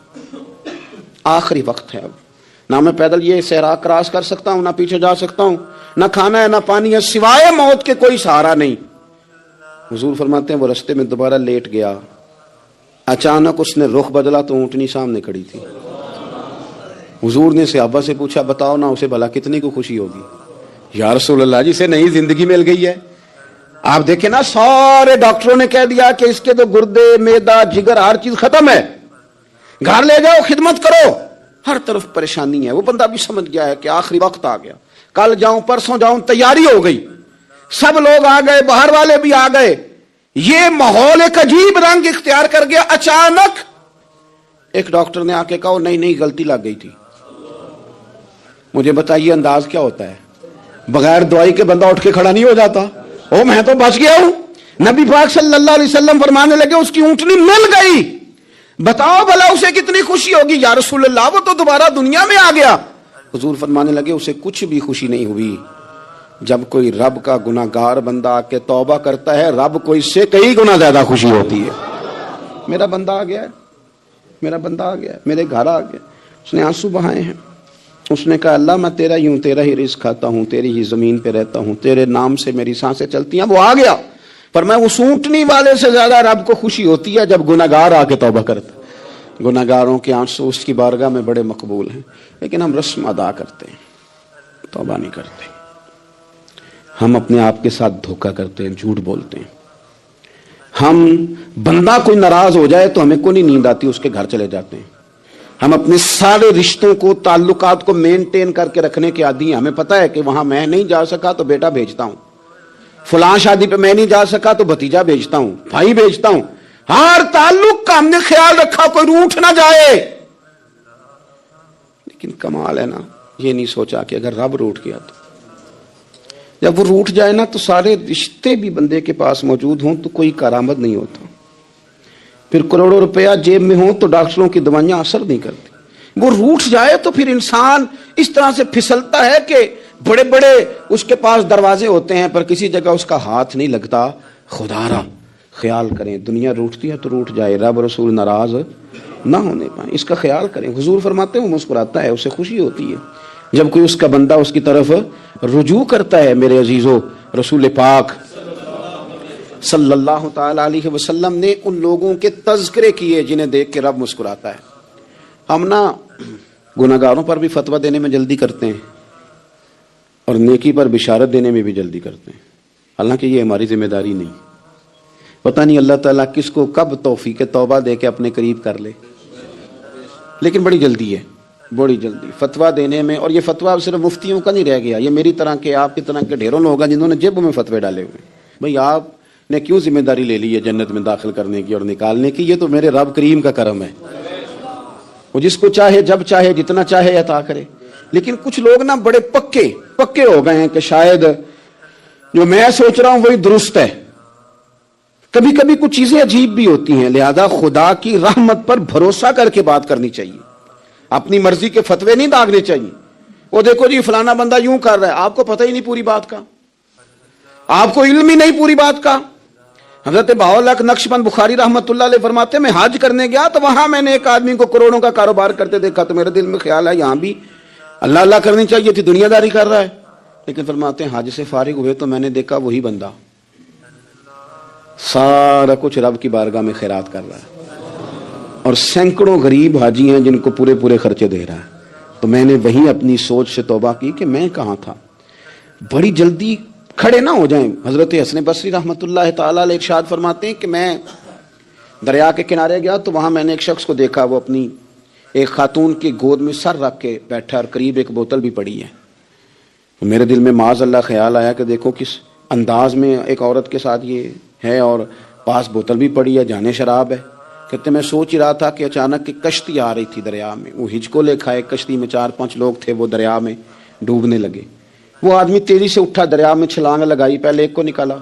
آخری وقت ہے، اب نہ میں پیدل یہ صحرا کراس کر سکتا ہوں، نہ پیچھے جا سکتا ہوں، نہ کھانا ہے نہ پانی ہے، سوائے موت کے کوئی سہارا نہیں. حضور فرماتے ہیں وہ رستے میں دوبارہ لیٹ گیا. اچانک اس نے رخ بدلا تو اونٹنی سامنے کھڑی تھی. حضور نے صحابہ سے پوچھا بتاؤ نا اسے بھلا کتنی کو خوشی ہوگی؟ یا رسول اللہ جسے نئی زندگی مل گئی ہے. آپ دیکھیں نا سارے ڈاکٹروں نے کہہ دیا کہ اس کے تو گردے معدہ جگر ہر چیز ختم ہے، گھر لے جاؤ خدمت کرو، ہر طرف پریشانی ہے. وہ بندہ بھی سمجھ گیا ہے کہ آخری وقت آ گیا، کل جاؤں پرسوں جاؤں، تیاری ہو گئی، سب لوگ آ گئے، باہر والے بھی آ گئے، یہ ماحول ایک عجیب رنگ اختیار کر گیا. اچانک ایک ڈاکٹر نے آ کے کہا نہیں غلطی لگ گئی تھی. مجھے بتائیے انداز کیا ہوتا ہے؟ بغیر دوائی کے بندہ اٹھ کے کھڑا نہیں ہو جاتا. او میں تو بچ گیا ہوں. نبی پاک صلی اللہ علیہ وسلم فرمانے لگے اس کی اونٹنی مل گئی، بتاؤ بھلا اسے کتنی خوشی ہوگی؟ یا رسول اللہ وہ تو دوبارہ دنیا میں آ گیا. حضور فرمانے لگے اسے کچھ بھی خوشی نہیں ہوئی. جب کوئی رب کا گناہگار بندہ آ کے توبہ کرتا ہے، رب کو اس سے کئی گنا زیادہ خوشی ہوتی ہے. میرا بندہ آ گیا ہے، میرا بندہ آ گیا ہے، میرے گھر آ گیا. اس نے آنسو بہائے ہیں، اس نے کہا اللہ میں تیرا ہی ہوں، تیرا ہی رزق کھاتا ہوں، تیری ہی زمین پہ رہتا ہوں، تیرے نام سے میری سانسیں چلتی ہیں. وہ آ گیا. پر میں اس اونٹنی والے سے زیادہ رب کو خوشی ہوتی ہے جب گناہگار آ کے توبہ کرتا. گناہگاروں کے آنسو اس کی بارگاہ میں بڑے مقبول ہیں، لیکن ہم رسم ادا کرتے ہیں، توبہ نہیں کرتے. ہم اپنے آپ کے ساتھ دھوکہ کرتے ہیں، جھوٹ بولتے ہیں. ہم بندہ کوئی ناراض ہو جائے تو ہمیں کو نہیں نیند آتی، اس کے گھر چلے جاتے ہیں. ہم اپنے سارے رشتوں کو تعلقات کو مینٹین کر کے رکھنے کے عادی ہیں. ہمیں پتہ ہے کہ وہاں میں نہیں جا سکا تو بیٹا بھیجتا ہوں, فلاں شادی پہ میں نہیں جا سکا تو بھتیجا بھیجتا ہوں, بھائی بھیجتا ہوں. ہر تعلق کا ہم نے خیال رکھا کوئی روٹھ نہ جائے. لیکن کمال ہے نا, یہ نہیں سوچا کہ اگر رب روٹھ گیا تو, جب وہ روٹھ جائے نا تو سارے رشتے بھی بندے کے پاس موجود ہوں تو کوئی کارآمد نہیں ہوتا. پھر کروڑوں روپیہ جیب میں ہوں تو ڈاکٹروں کی دوائیاں اثر نہیں کرتی. وہ روٹھ جائے تو پھر انسان اس طرح سے پھسلتا ہے کہ بڑے بڑے اس کے پاس دروازے ہوتے ہیں پر کسی جگہ اس کا ہاتھ نہیں لگتا. خدا را خیال کریں, دنیا روٹتی ہے تو روٹھ جائے, رب رسول ناراض نہ ہونے پائیں, اس کا خیال کریں. حضور فرماتے ہیں وہ مسکراتا ہے, اسے خوشی ہوتی ہے جب کوئی اس کا بندہ اس کی طرف رجوع کرتا ہے. میرے عزیزو, رسول پاک صلی اللہ تعالی علیہ وسلم نے ان لوگوں کے تذکرے کیے جنہیں دیکھ کے رب مسکراتا ہے. ہم نا گناہگاروں پر بھی فتویٰ دینے میں جلدی کرتے ہیں اور نیکی پر بشارت دینے میں بھی جلدی کرتے ہیں, حالانکہ یہ ہماری ذمہ داری نہیں. پتہ نہیں اللہ تعالیٰ کس کو کب توفیق توبہ دے کے اپنے قریب کر لے, لیکن بڑی جلدی ہے, بڑی جلدی فتویٰ دینے میں. اور یہ فتویٰ صرف مفتیوں کا نہیں رہ گیا, یہ میری طرح کے آپ کی طرح کے ڈھیروں لوگ ہیں جنہوں نے جیبوں میں فتوے ڈالے ہوئے. بھئی آپ نے کیوں ذمہ داری لے لی ہے جنت میں داخل کرنے کی اور نکالنے کی؟ یہ تو میرے رب کریم کا کرم ہے, وہ جس کو چاہے جب چاہے جتنا چاہے عطا کرے. لیکن کچھ لوگ نا بڑے پکے ہو گئے ہیں کہ شاید جو میں سوچ رہا ہوں وہی درست ہے. کبھی کبھی کچھ چیزیں عجیب بھی ہوتی ہیں, لہذا خدا کی رحمت پر بھروسہ کر کے بات کرنی چاہیے. اپنی مرضی کے فتوے نہیں داغنے چاہیے. وہ دیکھو جی فلانا بندہ یوں کر رہا ہے, آپ کو پتہ ہی نہیں پوری بات کا, آپ کو علم ہی نہیں پوری بات کا. حضرت بہاءالحق نقشبند بخاری رحمت اللہ علیہ فرماتے ہیں میں حج کرنے گیا تو وہاں میں نے ایک آدمی کو کروڑوں کا کاروبار کرتے دیکھا تو میرے دل میں خیال ہے یہاں بھی اللہ اللہ کرنی چاہیے تھی, دنیا داری کر رہا ہے. لیکن فرماتے ہیں حج سے فارغ ہوئے تو میں نے دیکھا وہی بندہ سارا کچھ رب کی بارگاہ میں خیرات کر رہا ہے اور سینکڑوں غریب حاجی ہیں جن کو پورے خرچے دے رہا ہے. تو میں نے وہیں اپنی سوچ سے توبہ کی کہ میں کہاں تھا. بڑی جلدی کھڑے نہ ہو جائیں. حضرت حسن بصری رحمت اللہ تعالی علیہ ارشاد فرماتے ہیں کہ میں دریا کے کنارے گیا تو وہاں میں نے ایک شخص کو دیکھا, وہ اپنی ایک خاتون کی گود میں سر رکھ کے بیٹھا اور قریب ایک بوتل بھی پڑی ہے. میرے دل میں معاذ اللہ خیال آیا کہ دیکھو کس انداز میں ایک عورت کے ساتھ یہ ہے اور پاس بوتل بھی پڑی ہے, جانے شراب ہے. کہتے میں سوچ ہی رہا تھا کہ اچانک ایک کشتی آ رہی تھی دریا میں, وہ ہچکو لے کھائے, کشتی میں 4-5 لوگ تھے, وہ دریا میں ڈوبنے لگے. وہ آدمی تیزی سے اٹھا, دریا میں چھلانگ لگائی, پہلے ایک کو نکالا,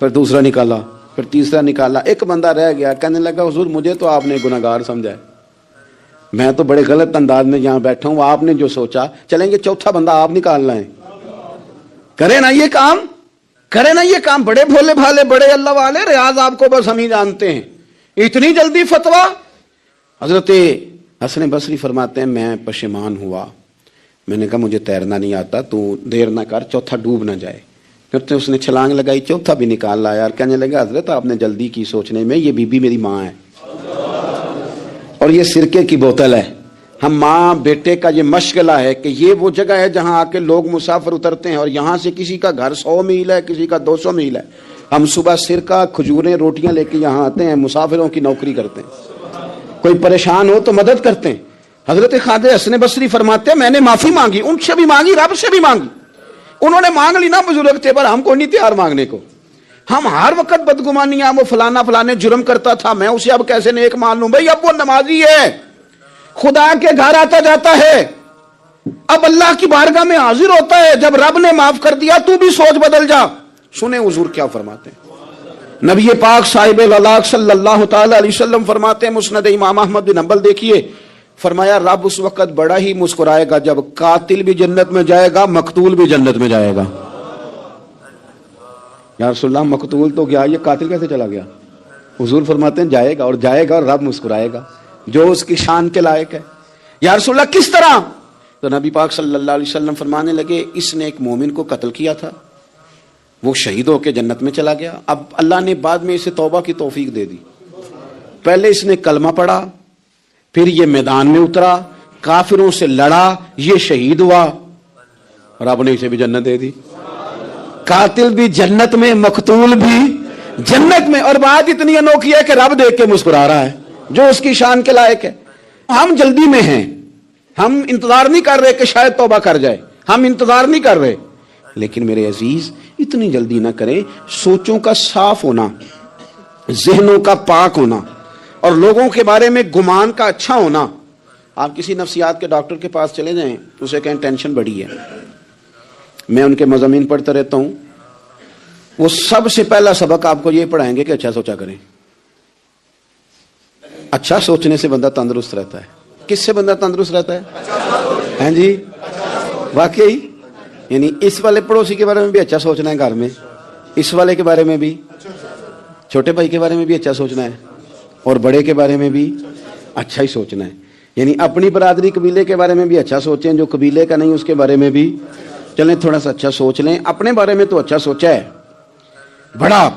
پھر دوسرا نکالا, پھر تیسرا نکالا. ایک بندہ رہ گیا, کہنے لگا حضور مجھے تو آپ نے گناہگار سمجھا ہے, میں تو بڑے غلط انداز میں یہاں بیٹھا ہوں, آپ نے جو سوچا چلیں گے چوتھا بندہ آپ نکالنا ہے. کرے نا یہ کام, کرے نا یہ کام. بڑے بھولے بھالے بڑے اللہ والے, ریاض آپ کو بس ہم ہی جانتے ہیں. اتنی جلدی فتویٰ. حضرت حسن بصری فرماتے ہیں میں پشیمان ہوا, میں نے کہا مجھے تیرنا نہیں آتا, تو دیر نہ کر, چوتھا ڈوب نہ جائے. پھر تو اس نے چھلانگ لگائی, چوتھا بھی نکال لایا اور کہنے لگا حضرت آپ نے جلدی کی سوچنے میں, یہ بی بی میری ماں ہے اور یہ سرکے کی بوتل ہے. ہم ماں بیٹے کا یہ مشغلہ ہے کہ یہ وہ جگہ ہے جہاں آ کے لوگ مسافر اترتے ہیں اور یہاں سے کسی کا گھر 100 میل ہے, کسی کا 200 میل ہے. ہم صبح سرکہ کھجوریں روٹیاں لے کے یہاں آتے ہیں, مسافروں کی نوکری کرتے ہیں, کوئی پریشان ہو تو مدد کرتے ہیں. حضرت خواجہ حسن بصری فرماتے ہیں میں نے معافی مانگی, ان سے بھی مانگی, رب سے بھی مانگی. انہوں نے مانگ لی نا بزرگ تھے, پر ہم کو نہیں تیار مانگنے کو. ہم ہر وقت بدگمانیاں, وہ فلانا فلانے جرم کرتا تھا, میں اسے اب کیسے نیک مان لوں. بھائی اب وہ نمازی ہے, خدا کے گھر آتا جاتا ہے, اب اللہ کی بارگاہ میں حاضر ہوتا ہے. جب رب نے معاف کر دیا تو بھی سوچ بدل جا. سنیں حضور کیا فرماتے ہیں. نبی پاک صاحب الاخلاق صلی اللہ تعالی علیہ وسلم فرماتے ہیں, مسند امام احمد بن حنبل دیکھیے, فرمایا رب اس وقت بڑا ہی مسکرائے گا جب قاتل بھی جنت میں جائے گا, مقتول بھی جنت میں جائے گا. یا رسول اللہ مقتول تو گیا, یہ قاتل کیسے چلا گیا؟ حضور فرماتے ہیں جائے گا, اور جائے گا اور رب مسکرائے گا جو اس کی شان کے لائق ہے. یا رسول اللہ کس طرح؟ تو نبی پاک صلی اللہ علیہ وسلم فرمانے لگے اس نے ایک مومن کو قتل کیا تھا, وہ شہید ہو کے جنت میں چلا گیا. اب اللہ نے بعد میں اسے توبہ کی توفیق دے دی. پہلے اس نے کلمہ پڑھا, پھر یہ میدان میں اترا, کافروں سے لڑا, یہ شہید ہوا, رب نے اسے بھی جنت دے دی. قاتل بھی جنت میں, مقتول بھی جنت میں. اور بات اتنی انوکھی ہے کہ رب دیکھ کے مسکرا رہا ہے جو اس کی شان کے لائق ہے. ہم جلدی میں ہیں, ہم انتظار نہیں کر رہے کہ شاید توبہ کر جائے, ہم انتظار نہیں کر رہے. لیکن میرے عزیز اتنی جلدی نہ کریں. سوچوں کا صاف ہونا, ذہنوں کا پاک ہونا اور لوگوں کے بارے میں گمان کا اچھا ہونا. آپ کسی نفسیات کے ڈاکٹر کے پاس چلے جائیں, اسے کہیں ٹینشن بڑی ہے. میں ان کے مضامین پڑھتا رہتا ہوں, وہ سب سے پہلا سبق آپ کو یہ پڑھائیں گے کہ اچھا سوچا کریں. اچھا سوچنے سے بندہ تندرست رہتا ہے. کس سے بندہ تندرست رہتا ہے؟ ہیں جی, واقعی. یعنی اس والے پڑوسی کے بارے میں بھی اچھا سوچنا ہے گھر میں, اس والے کے بارے میں بھی, چھوٹے بھائی کے بارے میں بھی اچھا سوچنا ہے, اور بڑے کے بارے میں بھی اچھا ہی سوچنا ہے. یعنی اپنی برادری قبیلے کے بارے میں بھی اچھا سوچیں, جو قبیلے کا نہیں اس کے بارے میں بھی چلیں تھوڑا سا اچھا سوچ لیں. اپنے بارے میں تو اچھا سوچا ہے بڑا.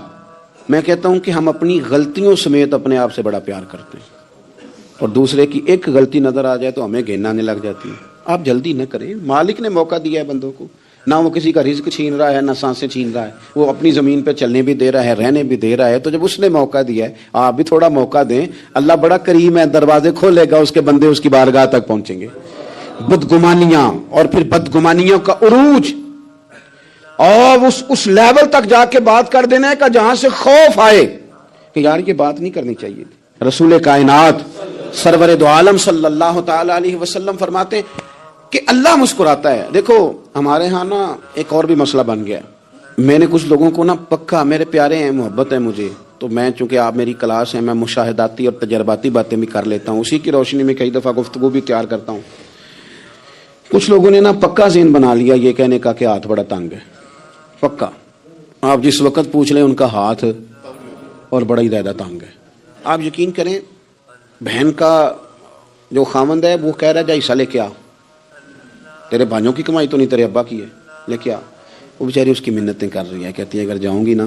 میں کہتا ہوں کہ ہم اپنی غلطیوں سمیت اپنے آپ سے بڑا پیار کرتے ہیں, اور دوسرے کی ایک غلطی نظر آ جائے تو ہمیں گھن آنے لگ جاتی ہے. آپ جلدی نہ کریں. مالک نے موقع دیا ہے بندوں کو, نہ وہ کسی کا رزق چھین رہا ہے, نہ سانسیں چھین رہا ہے. وہ اپنی زمین پہ چلنے بھی دے رہا ہے, رہنے بھی دے رہا ہے. تو جب اس نے موقع دیا ہے, آپ بھی تھوڑا موقع دیں. اللہ بڑا کریم ہے, دروازے کھولے گا, اس کے بندے اس کی بارگاہ تک پہنچیں گے. بدگمانیاں اور پھر بدگمانیوں کا عروج, اور اس لیول تک جا کے بات کر دینا ہے کہ جہاں سے خوف آئے کہ یار یہ بات نہیں کرنی چاہیے. رسول کائنات سرور دو عالم صلی اللہ تعالی علیہ وسلم فرماتے ہیں کہ اللہ مسکراتا ہے. دیکھو ہمارے ہاں نا ایک اور بھی مسئلہ بن گیا. میں نے کچھ لوگوں کو نا پکا, میرے پیارے ہیں, محبت ہے مجھے, تو میں چونکہ آپ میری کلاس ہے, میں مشاہداتی اور تجرباتی باتیں بھی کر لیتا ہوں, اسی کی روشنی میں کئی دفعہ گفتگو بھی تیار کرتا ہوں. کچھ لوگوں نے نا پکا ذہن بنا لیا یہ کہنے کا کہ ہاتھ بڑا تنگ ہے. پکا آپ جس وقت پوچھ لیں ان کا ہاتھ اور بڑا ہی زیادہ تنگ ہے. آپ یقین کریں, بہن کا جو خاوند ہے وہ کہہ رہا ہے جا حصہ لے کے آ, تیرے بھائیوں کی کمائی تو نہیں, تیرے ابا کی ہے, لے کے آ. وہ بیچاری اس کی منتیں کر رہی ہے, کہتی ہے اگر جاؤں گی نا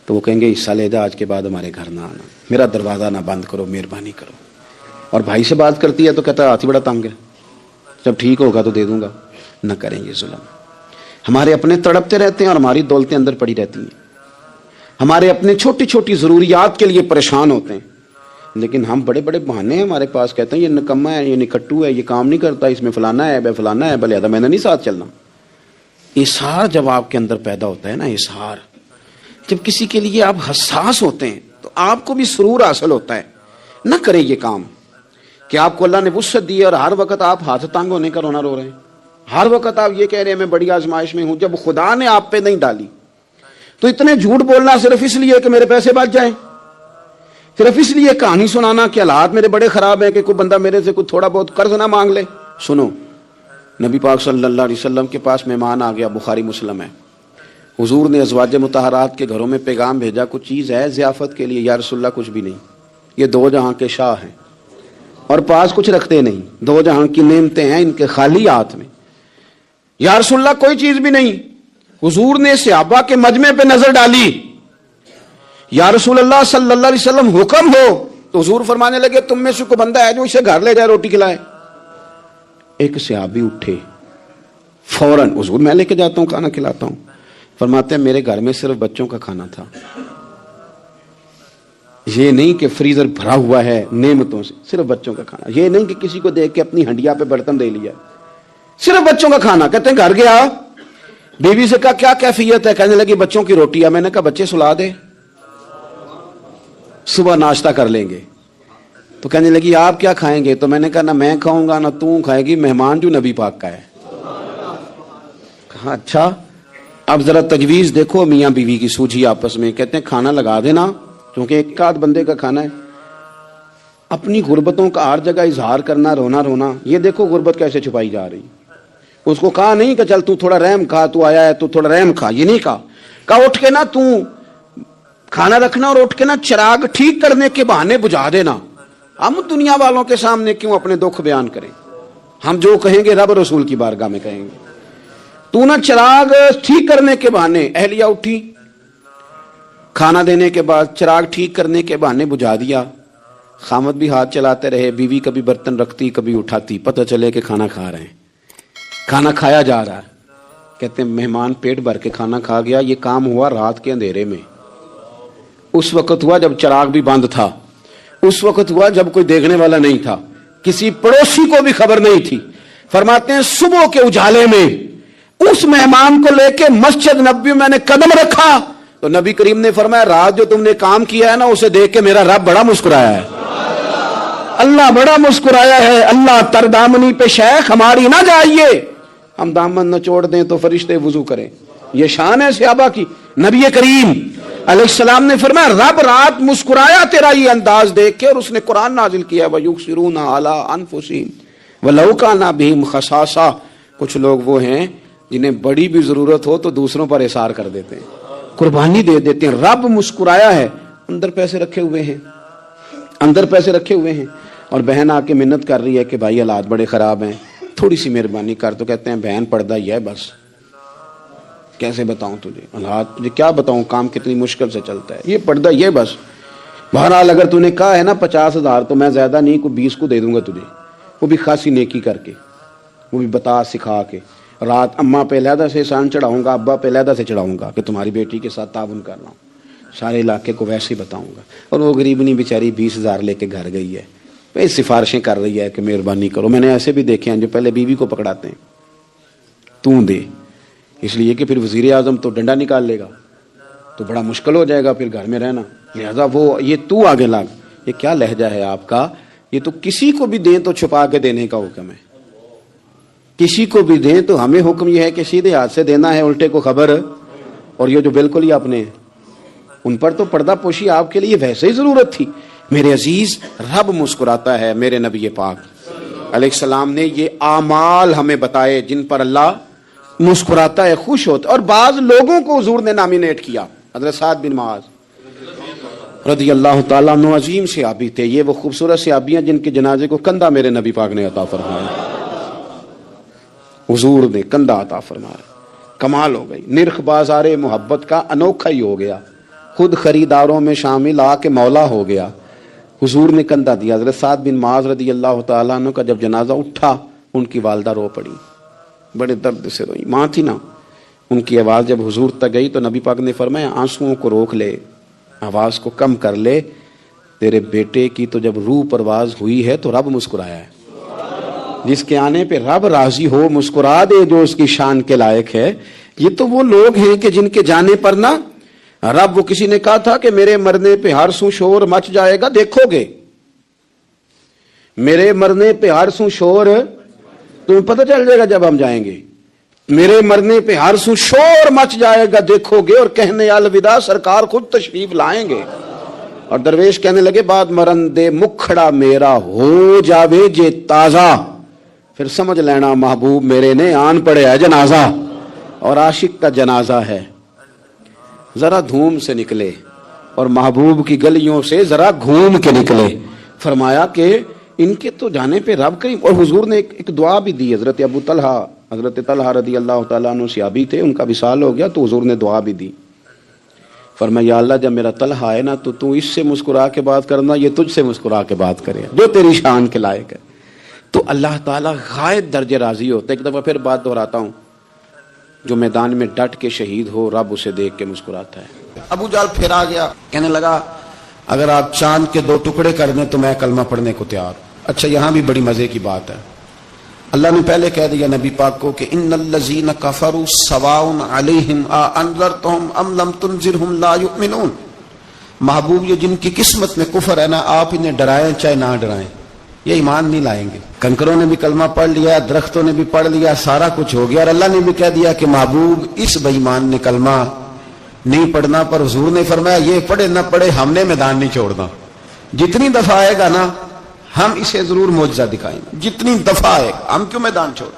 تو وہ کہیں گے حصہ لے جا, آج کے بعد ہمارے گھر نہ آنا, میرا دروازہ نہ بند کرو, مہربانی کرو. اور بھائی سے بات کرتی ہے تو کہتا ہے ہاتھ ہی بڑا تنگ ہے, جب ٹھیک ہوگا تو دے دوں گا. نہ کریں گے ظلم. ہمارے اپنے تڑپتے رہتے ہیں اور ہماری دولتیں اندر پڑی رہتی ہیں. ہمارے اپنے چھوٹی چھوٹی ضروریات کے لیے پریشان ہوتے ہیں, لیکن ہم بڑے بڑے بہانے ہیں ہمارے پاس. کہتے ہیں یہ نکما ہے, یہ نکٹو ہے, یہ کام نہیں کرتا, اس میں فلانا ہے, بے فلانا ہے, بلے میں نے نہیں ساتھ چلنا. اظہار جب آپ کے اندر پیدا ہوتا ہے نا, اظہار جب کسی کے لیے آپ حساس ہوتے ہیں تو آپ کو بھی سرور حاصل ہوتا ہے. نہ کریں یہ کام کہ آپ کو اللہ نے وسعت دی ہے اور ہر وقت آپ ہاتھ تانگ ہونے کا رونا رو رہے ہیں. ہر وقت آپ یہ کہہ رہے ہیں میں بڑی آزمائش میں ہوں, جب خدا نے آپ پہ نہیں ڈالی. تو اتنے جھوٹ بولنا صرف اس لیے کہ میرے پیسے بچ جائیں, صرف اس لیے کہانی سنانا کہ حالات میرے بڑے خراب ہیں کہ کوئی بندہ میرے سے کوئی تھوڑا بہت قرض نہ مانگ لے. سنو, نبی پاک صلی اللہ علیہ وسلم کے پاس مہمان آ گیا, بخاری مسلم ہے. حضور نے ازواج مطہرات کے گھروں میں پیغام بھیجا, کچھ چیز ہے ضیافت کے لیے. یا رسول اللہ کچھ بھی نہیں, یہ دو جہاں کے شاہ ہیں اور پاس کچھ رکھتے نہیں, دو جہاں کی نعمتیں ہیں ان کے خالی ہاتھ میں. یا رسول اللہ کوئی چیز بھی نہیں. حضور نے صحابہ کے مجمع پہ نظر ڈالی, یا رسول اللہ صلی اللہ علیہ وسلم حکم ہو. تو حضور فرمانے لگے تم میں سے کوئی بندہ ہے جو اسے گھر لے جائے روٹی کھلائے. ایک صحابی اٹھے فوراً, حضور میں لے کے جاتا ہوں کھانا کھلاتا ہوں. فرماتے ہیں میرے گھر میں صرف بچوں کا کھانا تھا, یہ نہیں کہ فریزر بھرا ہوا ہے نعمتوں سے, صرف بچوں کا کھانا. یہ نہیں کہ کسی کو دیکھ کے اپنی ہنڈیا پہ برتن دے لیا, صرف بچوں کا کھانا. کہتے ہیں گھر گیا, بیوی سے کہا کیا کیفیت ہے, کہنے لگی بچوں کی روٹی ہے. میں نے کہا بچے سلا دے, صبح ناشتہ کر لیں گے. تو کہنے لگی آپ کیا کھائیں گے؟ تو میں نے کہا نہ میں کھاؤں گا نہ تو کھائے گی, مہمان جو نبی پاک کا ہے. کہا اچھا, اب ذرا تجویز دیکھو میاں بیوی کی سوجھی آپس میں. کہتے ہیں کھانا لگا دینا کیونکہ ایک آدھ بندے کا کھانا ہے. اپنی غربتوں کا ہر جگہ اظہار کرنا, رونا رونا. یہ دیکھو غربت کیسے چھپائی جا رہی. اس کو کہا نہیں کہ چل تو تھوڑا رحم کھا, تو آیا ہے تو تھوڑا رحم کھا, یہ نہیں کہا. کہا اٹھ کے نا تو کھانا رکھنا اور اٹھ کے نا چراغ ٹھیک کرنے کے بہانے بجھا دینا. ہم دنیا والوں کے سامنے کیوں اپنے دکھ بیان کریں؟ ہم جو کہیں گے رب رسول کی بارگاہ میں کہیں گے. تو نا چراغ ٹھیک کرنے کے بہانے. اہلیہ اٹھی, کھانا دینے کے بعد چراغ ٹھیک کرنے کے بہانے بجھا دیا. خامد بھی ہاتھ چلاتے رہے, بیوی کبھی برتن رکھتی کبھی اٹھاتی, پتہ چلے کہ کھانا کھا رہے ہیں, کھانا کھایا جا رہا ہے. کہتے ہیں مہمان پیٹ بھر کے کھانا کھا گیا. یہ کام ہوا رات کے اندھیرے میں, اس وقت ہوا جب چراغ بھی بند تھا, اس وقت ہوا جب کوئی دیکھنے والا نہیں تھا. کسی پڑوسی کو بھی خبر نہیں تھی. فرماتے ہیں صبح کے اجالے میں اس مہمان کو لے کے مسجد نبوی میں نے قدم رکھا تو نبی کریم نے فرمایا رات جو تم نے کام کیا ہے نا اسے دیکھ کے میرا رب بڑا مسکرایا ہے, اللہ بڑا مسکرایا ہے. اللہ تردامنی پہ شیخ ہماری نہ جائیے, ہم دامن نہ چھوڑ دیں تو فرشتے وضو کریں. یہ شان ہے صحابہ کی. نبی کریم علیہ السلام نے فرمایا رب رات مسکرایا تیرا یہ انداز دیکھ کے, اور اس نے قرآن نازل کیا وَيُؤْثِرُونَ عَلَىٰ أَنفُسِهِمْ وَلَوْ كَانَ بِهِمْ خَصَاصَةٌ. کچھ لوگ وہ ہیں جنہیں بڑی بھی ضرورت ہو تو دوسروں پر اثار کر دیتے ہیں, قربانی دے دیتے ہیں. رب مسکرایا ہے, اندر پیسے رکھے ہوئے ہیں, اندر پیسے رکھے ہوئے ہیں, اور بہن آ کے منت کر رہی ہے کہ بھائی حالات بڑے خراب ہیں, تھوڑی سی مہربانی کر. تو کہتے ہیں بہن پردہ ہی ہے بس, کیسے بتاؤں تجھے حالات, تجھے کیا بتاؤں کام کتنی مشکل سے چلتا ہے, یہ پردہ یہ بس. بہرحال اگر تو نے کہا ہے نا 50,000 تو میں زیادہ نہیں کوئی 20 کو دے دوں گا تجھے, وہ بھی خاصی نیکی کر کے, وہ بھی بتا سکھا کے. رات اماں پہ علیحدہ سے احسان چڑھاؤں گا, ابا پہ علیحدہ سے چڑھاؤں گا کہ تمہاری بیٹی کے ساتھ تعاون کر رہا ہوں, سارے علاقے کو ویسے ہی بتاؤں گا. اور وہ غریبنی بیچاری 20,000 لے کے گھر گئی ہے, بھائی سفارشیں کر رہی ہے کہ مہربانی کرو. میں نے ایسے بھی دیکھے ہیں جو پہلے بیوی کو پکڑاتے ہیں تو دے, اس لیے کہ پھر وزیر اعظم تو ڈنڈا نکال لے گا تو بڑا مشکل ہو جائے گا پھر گھر میں رہنا, لہذا وہ یہ تو آگے لگ. یہ کیا لہجہ ہے آپ کا, یہ تو کسی کو بھی دیں تو چھپا کے دینے کا حکم ہے, کسی کو بھی دیں تو ہمیں حکم یہ ہے کہ سیدھے ہاتھ سے دینا ہے, الٹے کو خبر. اور یہ جو بالکل ہی اپنے ان پر تو پردہ پوشی آپ کے لیے ویسے ہی ضرورت تھی. میرے عزیز رب مسکراتا ہے. میرے نبی پاک علیہ السلام نے یہ اعمال ہمیں بتائے جن پر اللہ مسکراتا ہے, خوش ہوتا ہے. اور بعض لوگوں کو حضور نے نامینیٹ کیا. حضرت سعد بن معاذ رضی اللہ تعالیٰ عنہ عظیم صحابی تھے. یہ وہ خوبصورت صحابیاں جن کے جنازے کو کندھا میرے نبی پاک نے عطا فرمایا, حضور نے کندھا عطا فرمایا. کمال ہو گئی. نرخ بازار محبت کا انوکھا ہی ہو گیا, خود خریداروں میں شامل آ کے مولا ہو گیا. حضور نے کندھا دیا. حضرت سعد بن معاذ رضی اللہ تعالیٰ عنہ کا جب جنازہ اٹھا ان کی والدہ رو پڑی, بڑے درد سے روئی. ماں تھی نا, ان کی آواز جب حضور تک گئی تو نبی پاک نے فرمایا آنسوؤں کو روک لے, آواز کو کم کر لے, تیرے بیٹے کی تو جب روح پرواز ہوئی ہے تو رب مسکرایا ہے. جس کے آنے پہ رب راضی ہو مسکرا دے جو اس کی شان کے لائق ہے. یہ تو وہ لوگ ہیں کہ جن کے جانے پر نا رب, وہ کسی نے کہا تھا کہ میرے مرنے پہ ہر سو شور مچ جائے گا, دیکھو گے میرے مرنے پہ ہر سو شور, تمہیں پتہ چل جائے گا جب ہم جائیں گے. میرے مرنے پہ ہر سو شور مچ جائے گا دیکھو گے, اور کہنے الوداع سرکار خود تشریف لائیں گے. اور درویش کہنے لگے بعد مرندے مکھڑا میرا ہو جاوے جے تازہ, پھر سمجھ لینا محبوب میرے نے آن پڑے ہے جنازہ. اور عاشق کا جنازہ ہے ذرا دھوم سے نکلے اور محبوب کی گلیوں سے ذرا گھوم کے نکلے. فرمایا کہ ان کے تو جانے پہ رب کریم. اور حضور نے ایک دعا بھی دی. حضرت ابو طلحہ, حضرت طلحہ رضی اللہ تعالیٰ عنہ صحابی تھے, ان کا وصال ہو گیا تو حضور نے دعا بھی دی. فرمایا یا اللہ جب میرا طلحہ ہے نا تو اس سے مسکرا کے بات کرنا, یہ تجھ سے مسکرا کے بات کرے جو تیری شان کے لائق ہے. تو اللہ تعالیٰ غائب درجے راضی ہوتا ہے. ایک دفعہ پھر بات دہراتا ہوں, جو میدان میں ڈٹ کے شہید ہو رب اسے دیکھ کے مسکراتا ہے. ابو جہل پھر آ گیا, کہنے لگا اگر آپ چاند کے 2 ٹکڑے کر دیں تو میں کلمہ پڑھنے کو تیار. اچھا یہاں بھی بڑی مزے کی بات ہے. اللہ نے پہلے کہہ دیا نبی پاک کو کہ ان الذین کفروا سواء علیہم انذرتہم ام لم تنذرہم لا یؤمنون. محبوب یہ جن کی قسمت میں کفر ہے نا, آپ انہیں ڈرائیں چاہے نہ ڈرائیں, یہ ایمان نہیں لائیں گے. کنکروں نے بھی کلمہ پڑھ لیا, درختوں نے بھی پڑھ لیا, سارا کچھ ہو گیا, اور اللہ نے بھی کہہ دیا کہ محبوب اس بے ایمان نے کلمہ نہیں پڑھنا. پر حضور نے فرمایا یہ پڑھے نہ پڑھے ہم نے میدان نہیں چھوڑنا. جتنی دفعہ آئے گا نا ہم اسے ضرور معجزہ دکھائیں گے, جتنی دفعہ آئے گا, ہم کیوں میدان چھوڑ.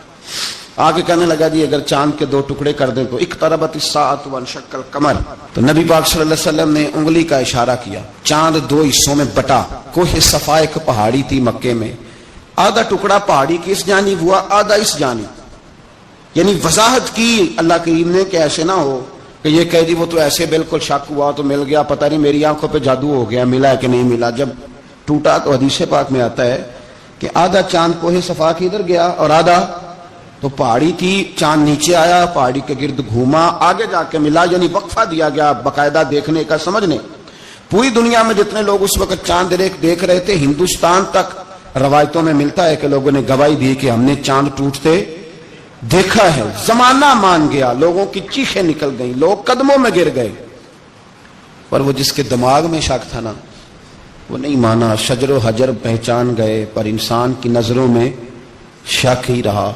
آگے کہنے لگا جی اگر چاند کے 2 ٹکڑے کر دیں تو اقتربت الساعۃ وانشق القمر. تو نبی پاک صلی اللہ علیہ وسلم نے انگلی کا اشارہ کیا. چاند 2 حصوں میں بٹا. کوہ صفا ایک پہاڑی تھی مکے میں, آدھا ٹکڑا پہاڑی کی اس جانب ہوا, آدھا اس جانب. یعنی وضاحت کی اللہ کریم نے کہ ایسے نہ ہو کہ یہ کہہ دی وہ تو ایسے بالکل شک ہوا تو مل گیا, پتہ نہیں میری آنکھوں پہ جادو ہو گیا, ملا ہے کہ نہیں ملا. جب ٹوٹا تو حدیث پاک میں آتا ہے کہ آدھا چاند کوہ صفا کی ادھر گیا اور آدھا تو پہاڑی تھی, چاند نیچے آیا, پہاڑی کے گرد گھوما, آگے جا کے ملا. یعنی وقفہ دیا گیا باقاعدہ دیکھنے کا, سمجھنے. پوری دنیا میں جتنے لوگ اس وقت چاند دیکھ رہے تھے, ہندوستان تک روایتوں میں ملتا ہے کہ لوگوں نے گواہی دی کہ ہم نے چاند ٹوٹتے دیکھا ہے. زمانہ مان گیا, لوگوں کی چیخیں نکل گئیں, لوگ قدموں میں گر گئے, پر وہ جس کے دماغ میں شک تھا نا وہ نہیں مانا. شجر و حجر پہچان گئے پر انسان کی نظروں میں شک ہی رہا.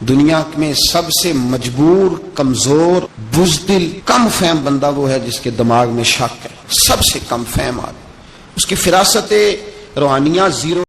دنیا میں سب سے مجبور, کمزور, بزدل, کم فہم بندہ وہ ہے جس کے دماغ میں شک ہے. سب سے کم فہم آدمی, اس کی فراست روحانیہ زیرو.